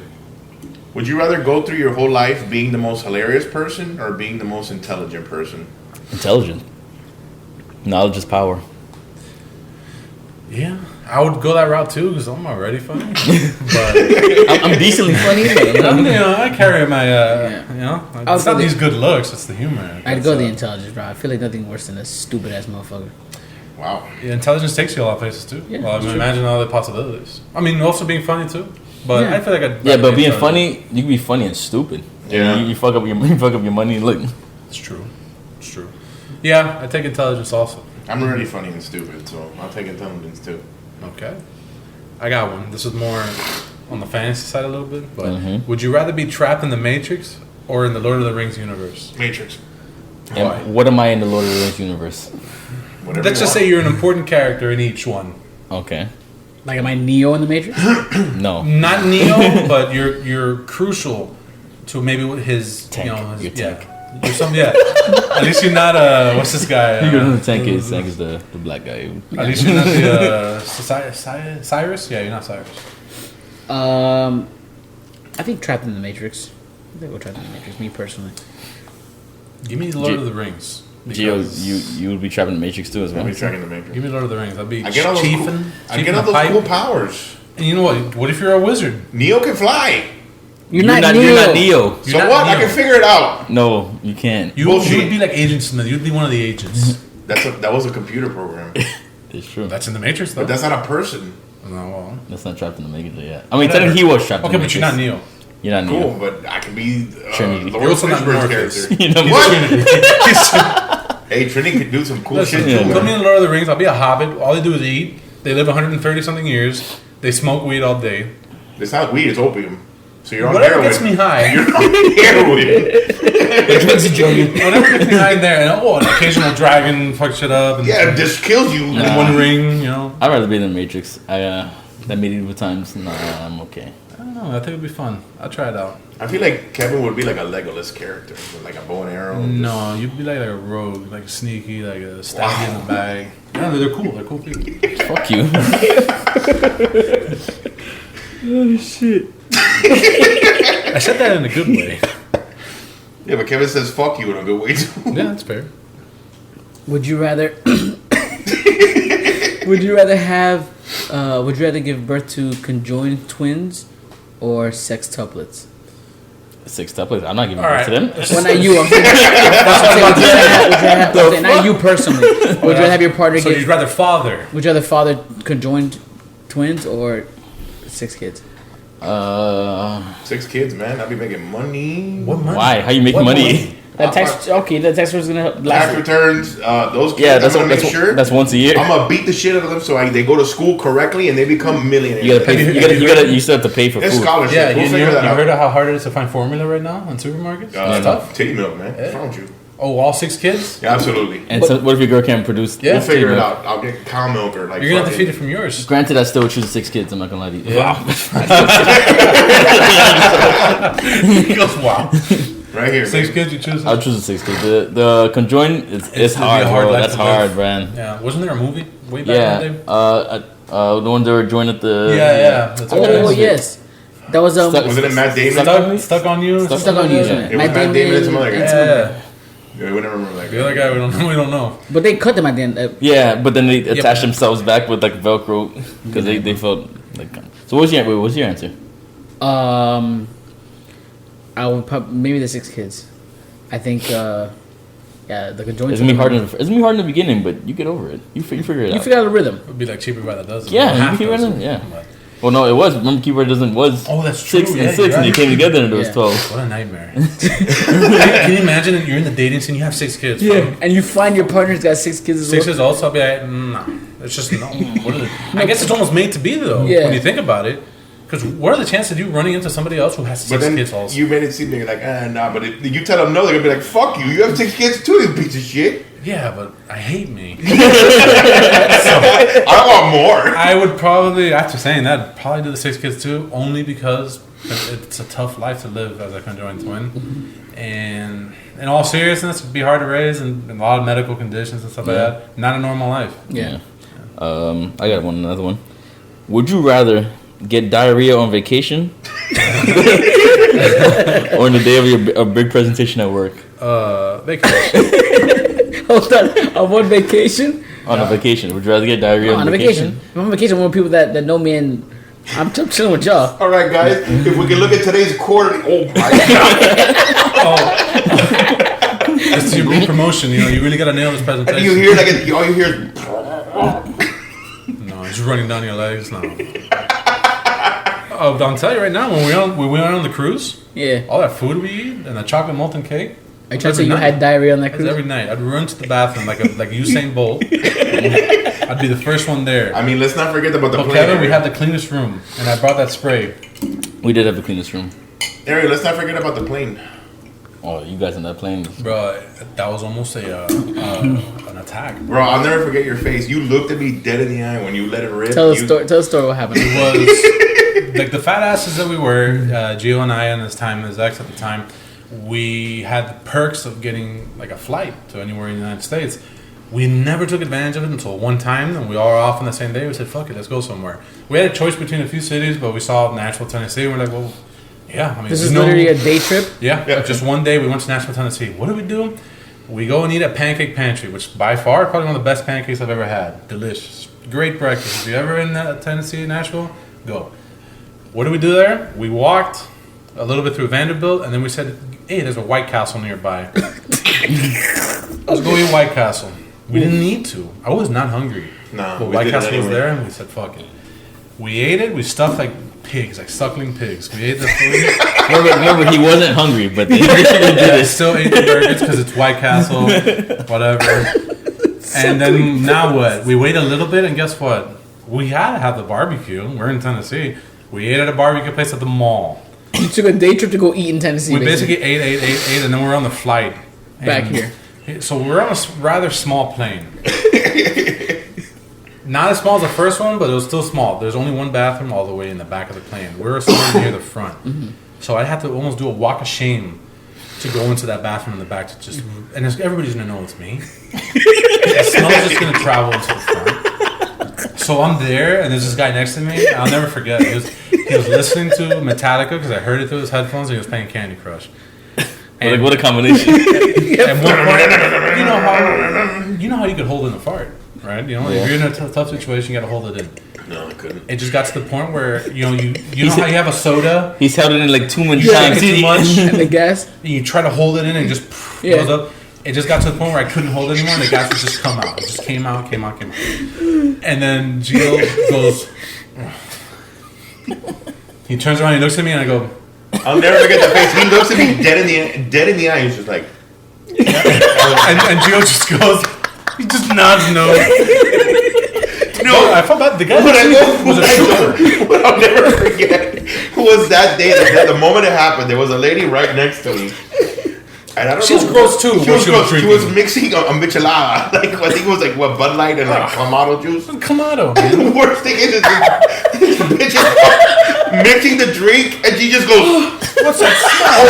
Would you rather go through your whole life being the most hilarious person or being the most intelligent person? Intelligent. Knowledge is power. Yeah, I would go that route too because I'm already funny. But I'm decently funny. I carry my, it's not these good looks; it's the humor. I'd go the intelligence route. I feel like nothing worse than a stupid ass motherfucker. Wow. Yeah, intelligence takes you a lot of places too. Yeah, well, imagine all the possibilities. I mean, also being funny too. But I feel like but being funny, you can be funny and stupid. Yeah. You fuck up your money. Look, it's true. Yeah, I take intelligence also. I'm already funny and stupid, so I'll take intelligence too. Okay. I got one. This is more on the fantasy side a little bit, but would you rather be trapped in the Matrix or in the Lord of the Rings universe? Matrix. Why? What am I in the Lord of the Rings universe? Whatever Let's just say you're an important character in each one. Okay. Like, am I Neo in the Matrix? No. Not Neo, but you're crucial to maybe his Tank. You're tank. You're some At least you're not what's this guy? Tank is the black guy. At least you're not the Cyrus. Yeah, you're not Cyrus. I think trapped in the Matrix. I think we'll trapped in the Matrix. Me personally. Give me Lord of the Rings. Gio, you would be trapped in the Matrix too as well. I'll be trapping the Matrix. Give me Lord of the Rings. I'd be I get all those chiefing. I get all those cool powers. And you know what? What if you're a wizard? Neo can fly. You're not Neo. You're not Neo. So what? I can figure it out. No, you can't. You would be like Agent Smith. You'd be one of the agents. That was a computer program. It's true. That's in the Matrix, though. But that's not a person. No, well. That's not trapped in the Matrix yet. I mean, technically he was trapped in the Matrix. Okay, but you're not Neo. You're not Neo. Cool, but I can be Trinity. Lord of character. You know what? Hey, Trinity could do some cool shit too. Put me in Lord of the Rings. I'll be a hobbit. All they do is eat. They live 130 something years. They smoke weed all day. It's not weed. It's opium. So you're on Whatever heroin. gets me high. You're on heroin. Whatever gets me high in there, and an occasional dragon fuck shit up. And it just kills you. And one ring, I'd rather be in the Matrix. That medieval times. Nah, I'm okay. I don't know. I think it'd be fun. I'll try it out. I feel like Kevin would be like a Legolas character, with like a bow and arrow. No, you'd be like a rogue, like sneaky, like a stab in the bag. Yeah, they're cool. They're cool people. Fuck you. Oh shit. I said that in a good way. Yeah, but Kevin says fuck you in a good way too. Yeah, that's fair. Would you rather? Would you rather give birth to conjoined twins or sextuplets? Sextuplets? I'm not giving birth to them. Well, not you. I'm saying, not you personally. Would you rather have your partner So you'd rather father? Would you rather father conjoined twins or 6 kids? 6 kids, man. I'll be making money. What money? Why? How you make money? The tax was gonna help. Tax returns, those kids. Yeah, I'm gonna make sure. That's once a year. I'm gonna beat the shit out of them so they go to school correctly and they become millionaires. You gotta pay. You still have to pay for It's food. scholarship. Yeah, We'll figure that you out. heard of how hard it is to find formula right now in supermarkets? It's tough. Titty milk, man. What's wrong with you? Oh, all 6 kids? Yeah, absolutely. And so, what if your girl can't produce? Yeah. We'll figure it out. I'll get cow milk or like. You're gonna have to feed it from yours. Granted, I still would choose 6 kids. I'm not gonna lie to you. Yeah. He goes, wow. Right here. 6 kids, you choose? I'll choose the 6 kids. The conjoined, it's hard, bro. That's hard, man. Yeah. Wasn't there a movie way back in the day? The one they were joined at the. Yeah. That's yes. That was Was it Matt Damon? Stuck on you? Stuck on you. It was Matt Damon and some other guy. Yeah. Yeah, we never remember that. The other guy we don't know. But they cut them at the end. Yeah, but then they attached themselves back with like Velcro because they felt like. So what's your answer? I would maybe the 6 kids. I think. The conjoined. It's gonna be hard. It's gonna be hard in the beginning, but you get over it. You figure it out. You figure out the rhythm. It would be like cheaper by the dozen. Yeah, you figure it out. Yeah. Well, no, it was. Remember, Keeper Dozen was. Oh, that's true. 6 and 6, and you came together and it was 12. What a nightmare! Can you imagine that you're in the dating scene? You have 6 kids. Yeah, and you find your partner's got 6 kids as well. 6 is also. I'll be like, nah. It's just no. What is it? I guess it's almost made to be though. Yeah. When you think about it. Because what are the chances of you running into somebody else who has 6 kids also? You made it seem like nah, but if you tell them no, they're gonna be like, fuck you. You have 6 kids too, you piece of shit. Yeah, but I hate me. I want more. I would probably, after saying that, probably do the 6 kids too, only because it's a tough life to live as a conjoined twin. And in all seriousness, it'd be hard to raise and a lot of medical conditions and stuff like that. Not a normal life. Yeah. I got another one. Would you rather get diarrhea on vacation Or on the day of a big presentation at work. Vacation. Hold on. On what vacation? On a vacation. Would you rather get diarrhea On a vacation. I'm on vacation with people that know me and I'm chilling with y'all. All right, guys. If we can look at today's quarterly. Oh my god. This is your big promotion. You know, you really got to nail this presentation. And you hear like all you hear is. No, it's just running down your legs now. Oh, I'll tell you right now, when we went on the cruise, all that food we eat and the chocolate molten cake. I tried to say you had diarrhea on that cruise? Every night. I'd run to the bathroom like Usain Bolt. I'd be the first one there. I mean, let's not forget about the plane. Kevin, we had the cleanest room, and I brought that spray. We did have the cleanest room. Ariel, let's not forget about the plane. Oh, you guys on that plane. Bro, that was almost an attack. Bro, I'll never forget your face. You looked at me dead in the eye when you let it rip. Tell the story what happened. It was like the fat asses that we were, Gio and I, and his ex at the time, we had the perks of getting like a flight to anywhere in the United States. We never took advantage of it until one time, and we all were off on the same day. We said, fuck it, let's go somewhere. We had a choice between a few cities, but we saw Nashville, Tennessee. We're like, well, yeah. I mean, this is literally a day trip? Yeah, just one day we went to Nashville, Tennessee. What do? We go and eat at Pancake Pantry, which by far probably one of the best pancakes I've ever had. Delicious. Great breakfast. If you're ever in Tennessee, Nashville, go. What do we do there? We walked a little bit through Vanderbilt, and then we said, hey, there's a White Castle nearby. Let's go eat White Castle. We didn't need to. I was not hungry. No, but White Castle was there, and we said, fuck it. We ate it. We stuffed like pigs, like suckling pigs. We ate the food. Remember, he wasn't hungry, but they still ate the burgers because it's White Castle, whatever. And then now what? We wait a little bit, and guess what? We had to have the barbecue. We're in Tennessee. We ate at a barbecue place at the mall. You took a day trip to go eat in Tennessee. We basically ate, and then we're on the flight. Back here. So we're on a rather small plane. Not as small as the first one, but it was still small. There's only one bathroom all the way in the back of the plane. We were somewhere near the front. Mm-hmm. So I had to almost do a walk of shame to go into that bathroom in the back to just... And everybody's going to know it's me. The smell's just going to travel into the front. So I'm there, and there's this guy next to me. I'll never forget. He was listening to Metallica because I heard it through his headphones, and he was playing Candy Crush. And like, what a combination. At one point, you know how you could hold in a fart, right? You know, if you're in a tough situation, you got to hold it in. No, I couldn't. It just got to the point where you know how you have a soda. He's held it in like too many times. Too much, and the gas. And you try to hold it in, and it just goes up. It just got to the point where I couldn't hold it anymore, and the gas would just come out. It just came out. And then Gio goes. He turns around, he looks at me, and I go. I'll never forget the face. He looks at me dead in the eye. He's just like. and Gio just goes. He just nods no. No, I felt bad. The guy was a shooter. What I'll never forget was that day. The moment it happened, there was a lady right next to me. And I don't she know. was gross too. She was mixing a michelada. Like, I think it was like what, Bud Light and like Clamato juice. Clamato. And the worst thing is this bitch is mixing the drink, and she just goes, "What's that smell?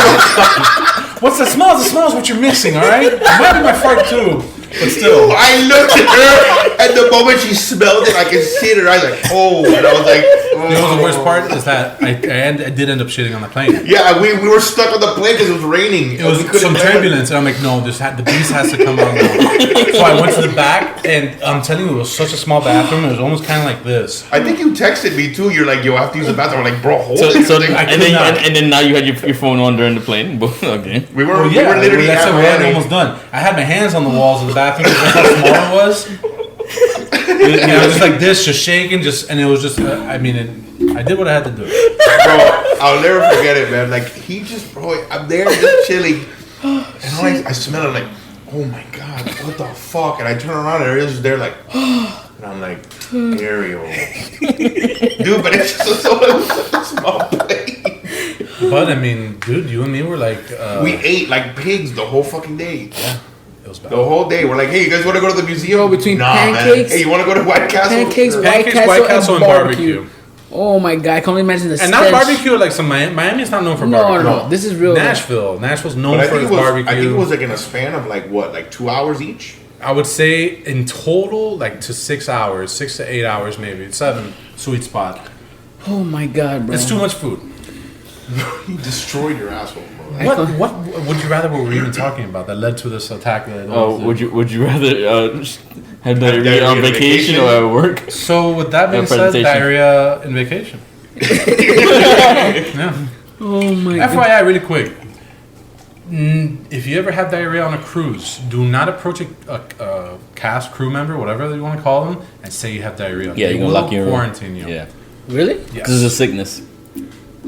What's that smell? The smell is what you're mixing, all right? It might be my fart too, but still." I looked at her, and the moment she smelled it, I could see it in her eyes, like, oh, and I was like, oh. You know the worst part is that I did end up shitting on the plane. Yeah, we were stuck on the plane because it was raining. It was some turbulence, and I'm like, no, the beast has to come out now. So I went to the back, and I'm telling you, it was such a small bathroom. It was almost kind of like this. I think you texted me too. You're like, yo, I have to use the bathroom. I'm like, bro, hold it. And then now you had your phone on during the plane. Okay. We were literally that's it. We had almost done. I had my hands on the walls of the bathroom. That's how small it was. And I was just like this, just shaking, and it was just. I did what I had to do. Bro, I'll never forget it, man. Like I'm there just chilling, and I smell it like, oh my god, what the fuck? And I turn around and Ariel's just there like, and I'm like, Ariel, dude, but it's just so small plate. But I mean, dude, you and me were like, we ate like pigs the whole fucking day. Yeah. It was bad. The whole day, we're like, hey, you guys want to go to the museum? Between pancakes, man. Hey, you want to go to White Castle? Pancakes, White Castle, and barbecue. Oh my god, I can only imagine the stench. And not barbecue like some Miami's not known for barbecue. No, this is real. Nashville's known for its barbecue. I think it was like in a span of like what, like 2 hours each? I would say in total, like to 6 hours, 6 to 8 hours maybe, 7, sweet spot. Oh my god, bro. It's too much food. He destroyed your asshole, bro. What would you rather? What were we even talking about that led to this attack? Would you rather have diarrhea on vacation or at work? So with that being said, diarrhea in vacation. Yeah. Oh my god. FYI, really quick. If you ever have diarrhea on a cruise, do not approach a cast crew member, whatever you want to call them, and say you have diarrhea. Yeah, you're gonna lock you in quarantine you. Yeah. Really? Yes. This is a sickness.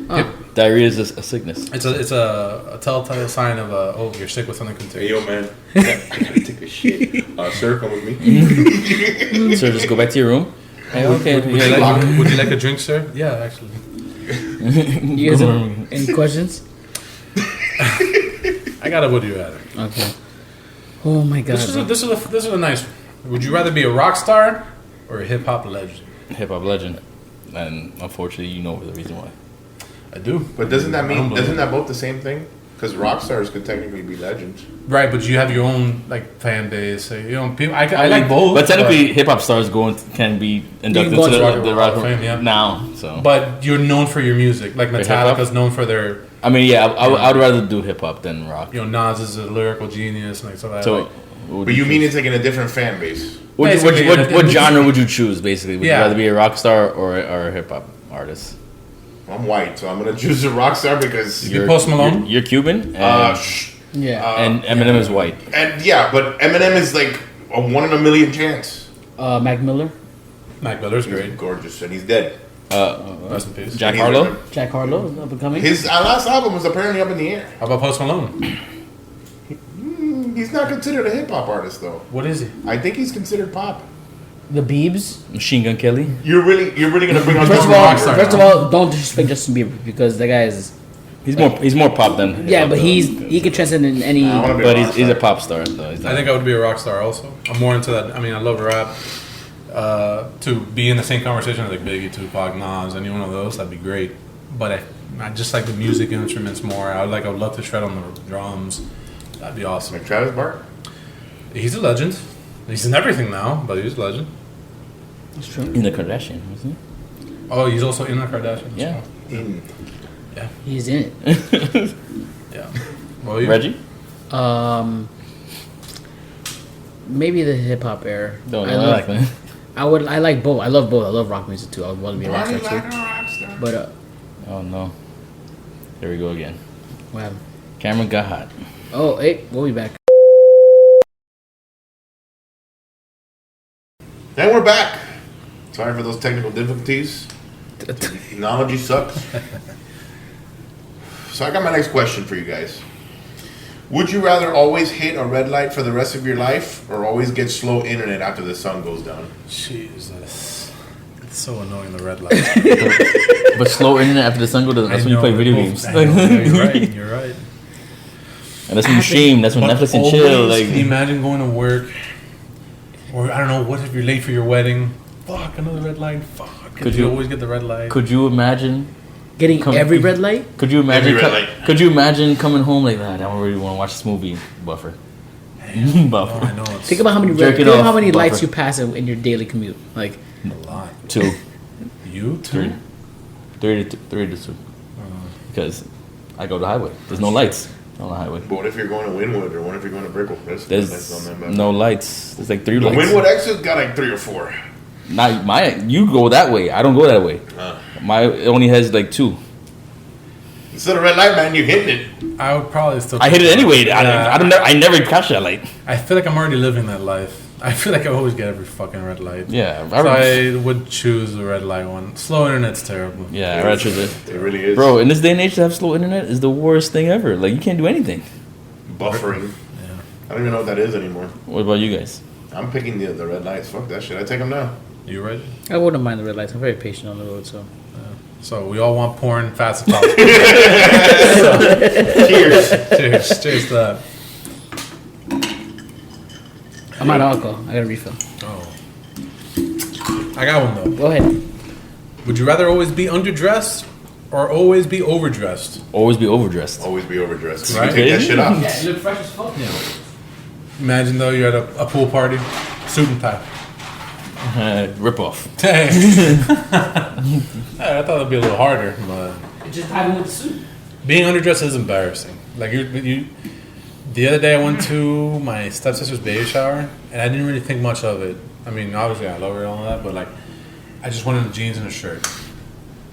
Oh. Diarrhea is a sickness. It's a telltale sign of you're sick with something Hey, contagious. yo, man. I gotta take a shit. Sir, come with me. Sir, just go back to your room. Hey, okay. Would you like a drink, sir? Yeah, actually. You guys have any questions? I got a would you rather. Okay. Oh my god. This is a nice one. Would you rather be a rock star or a hip hop legend? Hip hop legend, and unfortunately, you know the reason why. I do. But doesn't that both the same thing? Because rock stars could technically be legends. Right, but you have your own like fan base. You know, people. I like both. But technically, hip hop stars can be inducted go into to the Rock Rock of Fame, yeah. now. So, But you're known for your music. Like hip-hop? Metallica's known for their. I mean, yeah, I would rather do hip hop than rock. You know, Nas is a lyrical genius and like so that. So, Like, But you mean it's like in a different fan base? what genre would you choose? Basically, would you Yeah. rather be a rock star or a hip hop artist? I'm white, so I'm gonna choose a rock star because You Post Malone? You're Cuban, Yeah. and Eminem is white. and yeah, but Eminem is like a 1 in a million chance. Mac Miller, Mac Miller's He's great. gorgeous, and he's dead. Rest in peace. Jack He's Harlow. Jack Harlow is up and coming. His last album was apparently up in the air. How about Post Malone? He's not considered a hip hop artist though. What is he? I think he's considered pop. The Biebs. Machine Gun Kelly. You're really gonna bring on First of Justin all, Bieber. first of all, don't disrespect Justin Bieber because the guy is. He's more pop than Yeah, hip-hop, but though. he can transcend in any. I wanna be But a rock he's a star. pop star though. He's I not- think I would be a rock star also. I'm more into that. I mean, I love rap. To be in the same conversation as like Biggie, Tupac, Nas, any one of those, that'd be great. But I just like the music instruments more. I would love to shred on the drums. That'd be awesome. Like Travis Barker. He's a legend. He's in everything now, but he's a legend. That's true. in the Kardashian, wasn't Oh, he's also in the Kardashians. he? Yeah. Yeah. He's in Yeah. Well, you, Reggie. it. Maybe the hip hop era. Don't I know. love- Like man. I like both. I love both. I love rock music too. I would want to be a rock Why star you too. like a rock star? But Oh no. Here we go again. what happened? Cameron got hot. Oh, hey, we'll be back. And we're back. Sorry for those technical difficulties. Technology sucks. So I got my next question for you guys. Would you rather always hit a red light for the rest of your life or always get slow internet after the sun goes down? Jesus. It's so annoying, the red light. But slow internet after the sun goes down. That's when you play video games. I know, you're right. You're right. And that's when you stream. That's when But Netflix and chill. always, Like can you imagine going to work? Or, I don't know, what if you're late for your wedding? Fuck, another red light. Fuck. Could you you- always get the red light? could you imagine? Getting every red light? Could you imagine? Every red light. Could you imagine coming home like that? I don't really want to watch this movie. Buffer. Oh, Buffer. I know. It's Think about how many Jerk it think about how off, many buffer. lights you pass in your daily commute. Like a lot. 2, You Three. too? 3 to 2. Because I go to the highway. There's no lights on the highway. But what if you're going to Wynwood or what if you're going to Brickell? That's There's on that map. no lights. There's like 3 The lights. Wynwood exit got like 3 or 4. Not my. You go that way. I don't go that way. My it only has like 2. Instead of red light, man, you're hitting it. I would probably still. I hit it anyway. Yeah. I never catch that light. I feel like I'm already living that life. I feel like I always get every fucking red light. Yeah, So I would choose the red light one. Slow internet's terrible. yeah. I rather choose it. It really is. Bro, in this day and age, to have slow internet is the worst thing ever. Like you can't do anything. Buffering. Yeah. I don't even know what that is anymore. What about you guys? I'm picking the red lights. Fuck that shit. I take them now. You ready? I wouldn't mind the red lights. I'm very patient on the road, so So we all want porn fast as possible. Cheers. Cheers. Cheers to that. I'm out of alcohol. I got a refill. Oh. I got one though. Go ahead. Would you rather always be underdressed or always be overdressed? Always be overdressed. Always be overdressed. Right? You take that shit off. you look fresh as fuck. Imagine though you're at a pool party, suit and tie. Rip off. Dang. I thought it'd be a little harder, but Just having with the suit. Being underdressed is embarrassing. Like you. The other day I went to my stepsister's baby shower, and I didn't really think much of it. I mean, obviously I love her and all that, but like, I just wanted jeans and a shirt.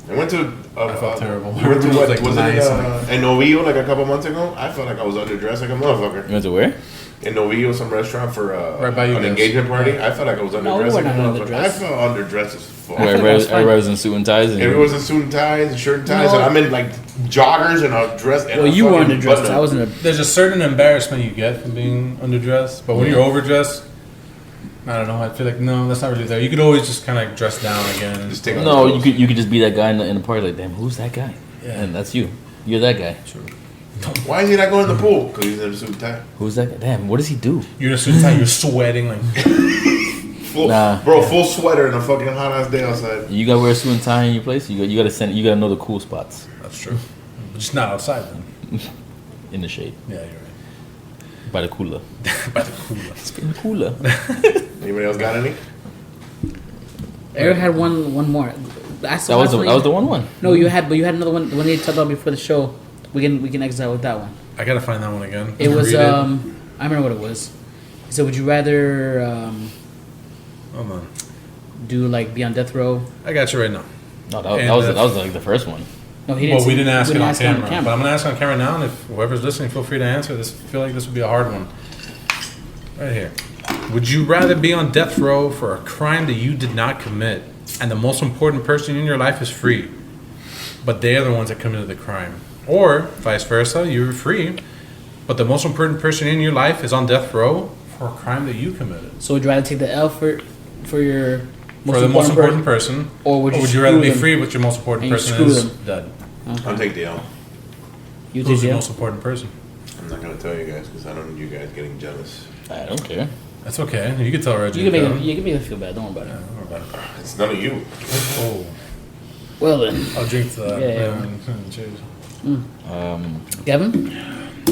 I went to. I felt terrible. We went to what? Like Was nice, it in Novillo like a couple months ago? I felt like I was underdressed like a motherfucker. You went to where? In Novillo, some restaurant for Right by you an guys. engagement party. I felt like I was No, we underdressed. were like a not motherfucker. underdressed. I felt underdressed as fuck. Where feel like it was everybody fine. was in suit and ties. And Everyone's in suit and ties and shirt and ties, No. and I'm in like joggers and a dress. And Well, a you were fucking underdressed. button-up. I wasn't a. There's a certain embarrassment you get from being underdressed, but when you're overdressed, I don't know. I feel like no, that's not really there. You could always just kind of like dress down again. Just take off No, your you could just be that guy in the party. Like, damn, who's that guy? Yeah. And that's you. You're that guy. True. Why is he not going to the pool? Because he's in a suit and tie. Who's that guy? Damn, what does he do? You're in a suit and tie. You're sweating like. Full, Nah. Bro, full sweater in a fucking hot ass day outside. You gotta wear a suit and tie in your place. You gotta know the cool spots That's true. But just not outside then. in the shade Yeah, you're right. by the cooler. By the cooler. It's getting cooler. Anybody else got any? Eric had one more. That's That was the one. No, you had another one. The one you talked about before the show. We can exit out with that one. I gotta find that one again. It was Read I remember what it was. He said, "Would you rather Hold on. do like be on death row?" I got you right now. No, And that was like the first one. No, he didn't. Well, we say- didn't ask it on ask camera, but I'm gonna ask on camera now, and if whoever's listening, feel free to answer this. I feel like this would be a hard one. Right here. Would you rather be on death row for a crime that you did not commit, and the most important person in your life is free, but they are the ones that committed the crime, or vice versa, you're free, but the most important person in your life is on death row for a crime that you committed? So would you rather take the L for your For the most important person, or would you rather screw be them free, but your most important and you person screw is them? dead? I'll take the L. You Who's take the the L? most important person? I'm not going to tell you guys because I don't need you guys getting jealous. I don't care. That's okay. You can tell Reggie. You can make them feel bad. Don't worry about it. Don't worry about it. It's none of you. Oh, Well then, I'll drink to that. Yeah. Cheers. Kevin.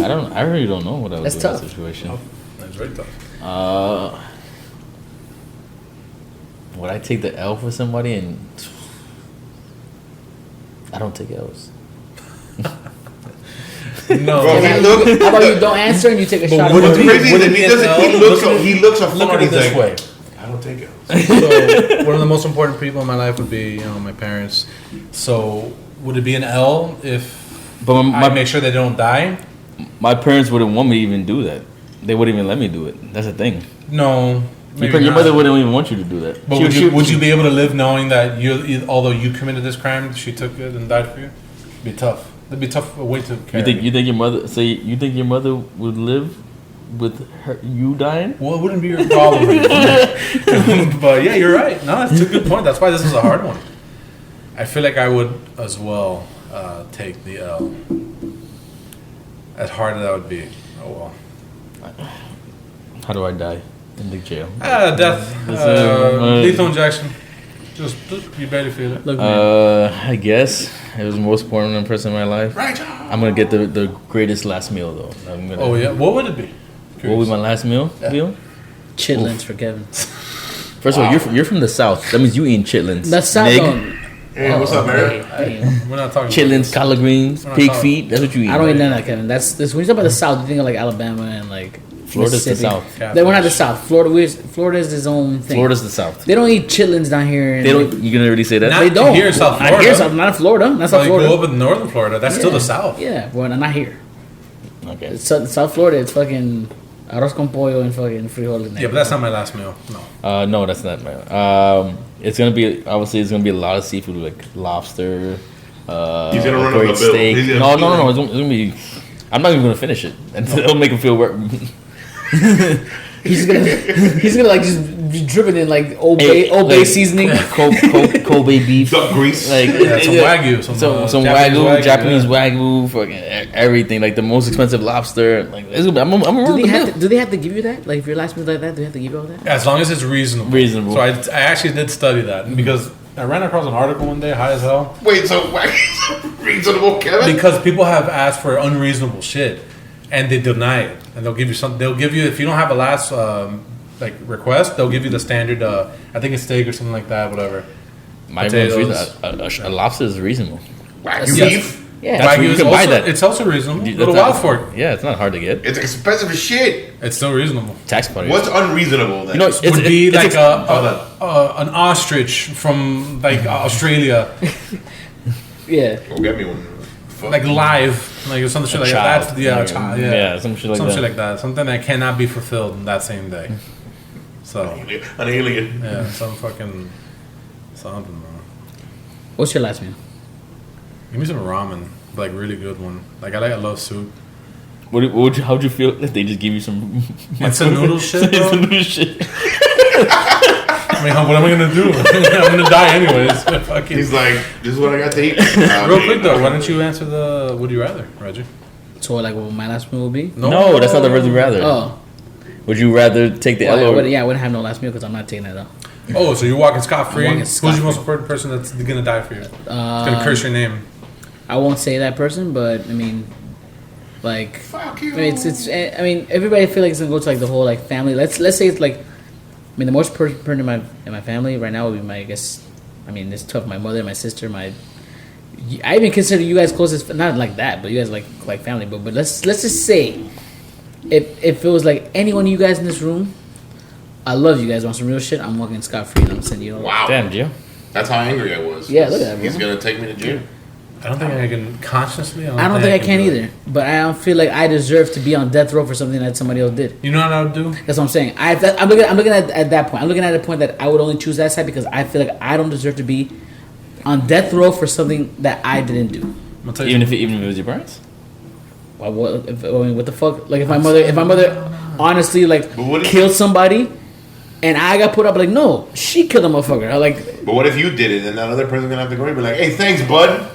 I really don't know what I would That's do in tough. that situation. That's very tough. Would I take the L for somebody and I don't take L's. No. Bro, he look. How about you don't answer and you take a But shot? would What's it be- crazy is would that it he be doesn't. an He L? looks. Look at- He looks afar. Look at it He's this like, way. I don't take it. So one of the most important people in my life would be, my parents. So would it be an L if But I make sure they don't die? my parents wouldn't want me to even do that. They wouldn't even let me do it. That's the thing. No. Maybe Your not. mother wouldn't even want you to do that. But would you be able to live knowing that although you committed this crime, she took it and died for you? It'd be tough. It'd be a tough way to carry. You think your mother? Say you think your mother would live with you dying? Well, it wouldn't be your problem. But yeah, you're right. No, that's a good point. That's why this is a hard one. I feel like I would as well take the L. As hard as that would be. Oh well. How do I die? In the jail. Death. Lethal injection. Just you barely feel it. Look, man. I guess it was the most important person in my life. Right. I'm gonna get the greatest last meal though. I'm gonna, Oh yeah. What would it be? What was my last meal? Meal? Chitlins for Kevin. First of all, you're from the south. That means you eating chitlins. That's South. Nigga. Hey, what's up, man? We're not talking. Chitlins, collard greens, not pig talking- feet. That's what you eat. I don't eat none of that, Kevin. That's this. When you talk about the South, you think of like Alabama and like Florida's the Mississippi. South. They we're not the South. Florida's its own thing. Florida's the south. They don't eat chitlins down here. And They don't. You gonna really say that? Not They don't. here in South Not Florida. here, South, not in Florida. That's So South you Florida. go up in northern Florida. That's still the South. Yeah, well, not here. Okay. South Florida, it's fucking arroz con pollo and fucking frijoles. Yeah, but that's not my last meal. No. No, that's not my. It's gonna be obviously. It's gonna be a lot of seafood like lobster. He's gonna run up great a bill. steak. He's No, gonna- It's gonna be. I'm not even gonna finish it, and it'll make him feel work. He's gonna like just be dripping in like Old Bay like, seasoning. Kobe beef, Duck grease. like Yeah, some Wagyu, some Japanese Japanese yeah. Wagyu, fucking everything, like the most expensive lobster. Like it's gonna be, I'm Do gonna they the have bill. to? Do they have to give you that? Like if your last meal like that, do they have to give you all that? As long as it's reasonable. Reasonable. So I actually did study that because I ran across an article one day, high as hell, Wait, so reasonable, Kevin? because people have asked for unreasonable shit, and they deny it, and they'll give you some. They'll give you if you don't have a last like request, they'll give you the standard. I think it's steak or something like that, whatever. My everyone's Potatoes. reason- a lobster is reasonable. Wagyu Yes. beef. Yeah. That's where Wagyu you is can buy also, that. it's also reasonable. Dude, Little that's wild not- fork. Yeah, it's not hard to get. It's expensive as shit. It's still reasonable. Tax party. What's unreasonable then? You know, Would be it's like ex- an ostrich from like Australia, Yeah. Go get me one. Fuck. like live, like some shit like child. that. Yeah, a child, yeah, Yeah, some shit like that. shit like that. Something that cannot be fulfilled in that same day. So An alien. yeah, some fucking something, bro. What's your last meal? Give me some ramen, like really good one. Like I love soup. How'd you feel if they just give you some Instant noodle shit, bro? instant noodle shit? I mean, what am I gonna do? I'm gonna die anyways. Fucking. He's like, this is what I got to eat. Real quick though, why don't you answer the would you rather, Reggie? So like, what my last meal will be? No, that's not the would you rather. Oh, Would you rather take the well, L or I wouldn't have no last meal because I'm not taking that out. Oh, so you're walking scot free? I'm walking Who's scot-free. your most important person that's gonna die for you? It's gonna curse your name. I won't say that person, but I mean, like, Fuck you. I mean, it's I mean, everybody feel like it's gonna go to like the whole like family. Let's say it's like, I mean, the most person in my family right now would be my, I guess, I mean, it's tough. My mother, my sister, I even consider you guys closest, not like that, but you guys like family. But let's just say, if it was like any one of you guys in this room, I love you guys. Want some real shit? I'm walking scot free. I'm sending you all. Wow. Damn, Gio. That's how angry I was. Yeah, look at that, He's bro. going to take me to jail. I don't think I can consciously. I don't think I can do it. either. But I don't feel like I deserve to be on death row for something that somebody else did. You know what I would do? That's what I'm saying. I'm looking at that point. I'm looking at a point that I would only choose that side because I feel like I don't deserve to be on death row for something that I didn't do. I'm gonna tell you Even if it was your parents? I mean, what the fuck? Like if my mother honestly like But what if- killed somebody, and I got put up like no, she killed a motherfucker. Like But what if you did it and that other person's going to have to go and be like, hey, thanks, bud.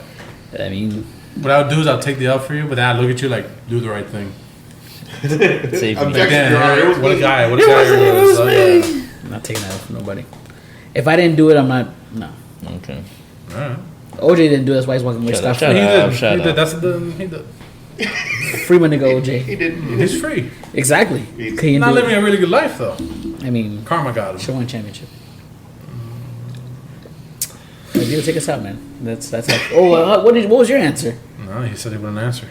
I mean, what I would do is I'll take the L for you, but then I look at you like do the right thing. Save me. Objection, Damn, Your Honor. It was what a me. guy! What a guy! it was Oh, me. yeah. I'm not taking that out from nobody. If I didn't do it, I'm not. No, Okay. All right. OJ didn't do it. That's why he's walking away Shut up, scot shut He free. up. did. shut He did. up. That's the he did. Free my nigga OJ. He didn't. He's free. Exactly. He's He didn't Not do living it. a really good life though. I mean, Karma got him. show one championship. You take us out, man. That's like. Oh, what was your answer? No, he said he wouldn't answer.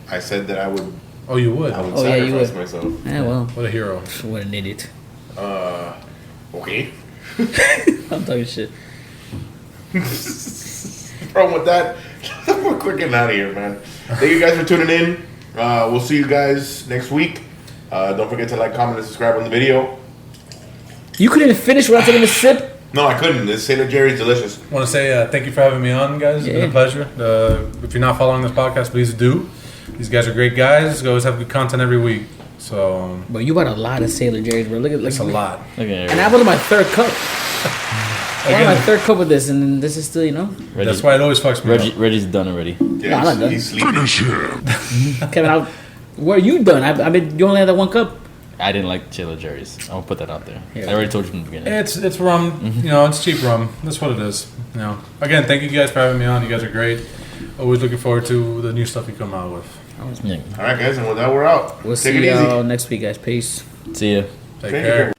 I said that I would Oh, you would. Oh, yeah, you sacrifice would. myself. Yeah, well, What a hero. what an idiot. Okay. I'm talking shit. Problem with that, we're quick getting out of here, man. Thank you guys for tuning in. We'll see you guys next week. Don't forget to like, comment, and subscribe on the video. You couldn't finish without taking a sip. No, I couldn't. This Sailor Jerry's delicious. I want to say thank you for having me on, guys. It's been Yeah. a pleasure. If you're not following this podcast, please do. These guys are great guys. You always have good content every week. So But you bought a lot of Sailor Jerry's, bro. Look at it's a lot. Okay. And I was on my third cup. I was on my Again, third cup of this, and this is still, you know. that's why it always fucks me up. Reggie's done already. Yeah, I'm not done. he's sleeping. Kevin, where are you done? I mean, you only had that one cup. I didn't like Sailor Jerry's. I'll put that out there. Yeah. I already told you from the beginning. It's rum. You know, it's cheap rum. That's what it is. You know. Again, thank you guys for having me on. You guys are great. Always looking forward to the new stuff you come out with. Yeah. All right, guys, and with that, we're out. We'll Take see it easy. y'all next week, guys. Peace. See ya. Take Thank care. you.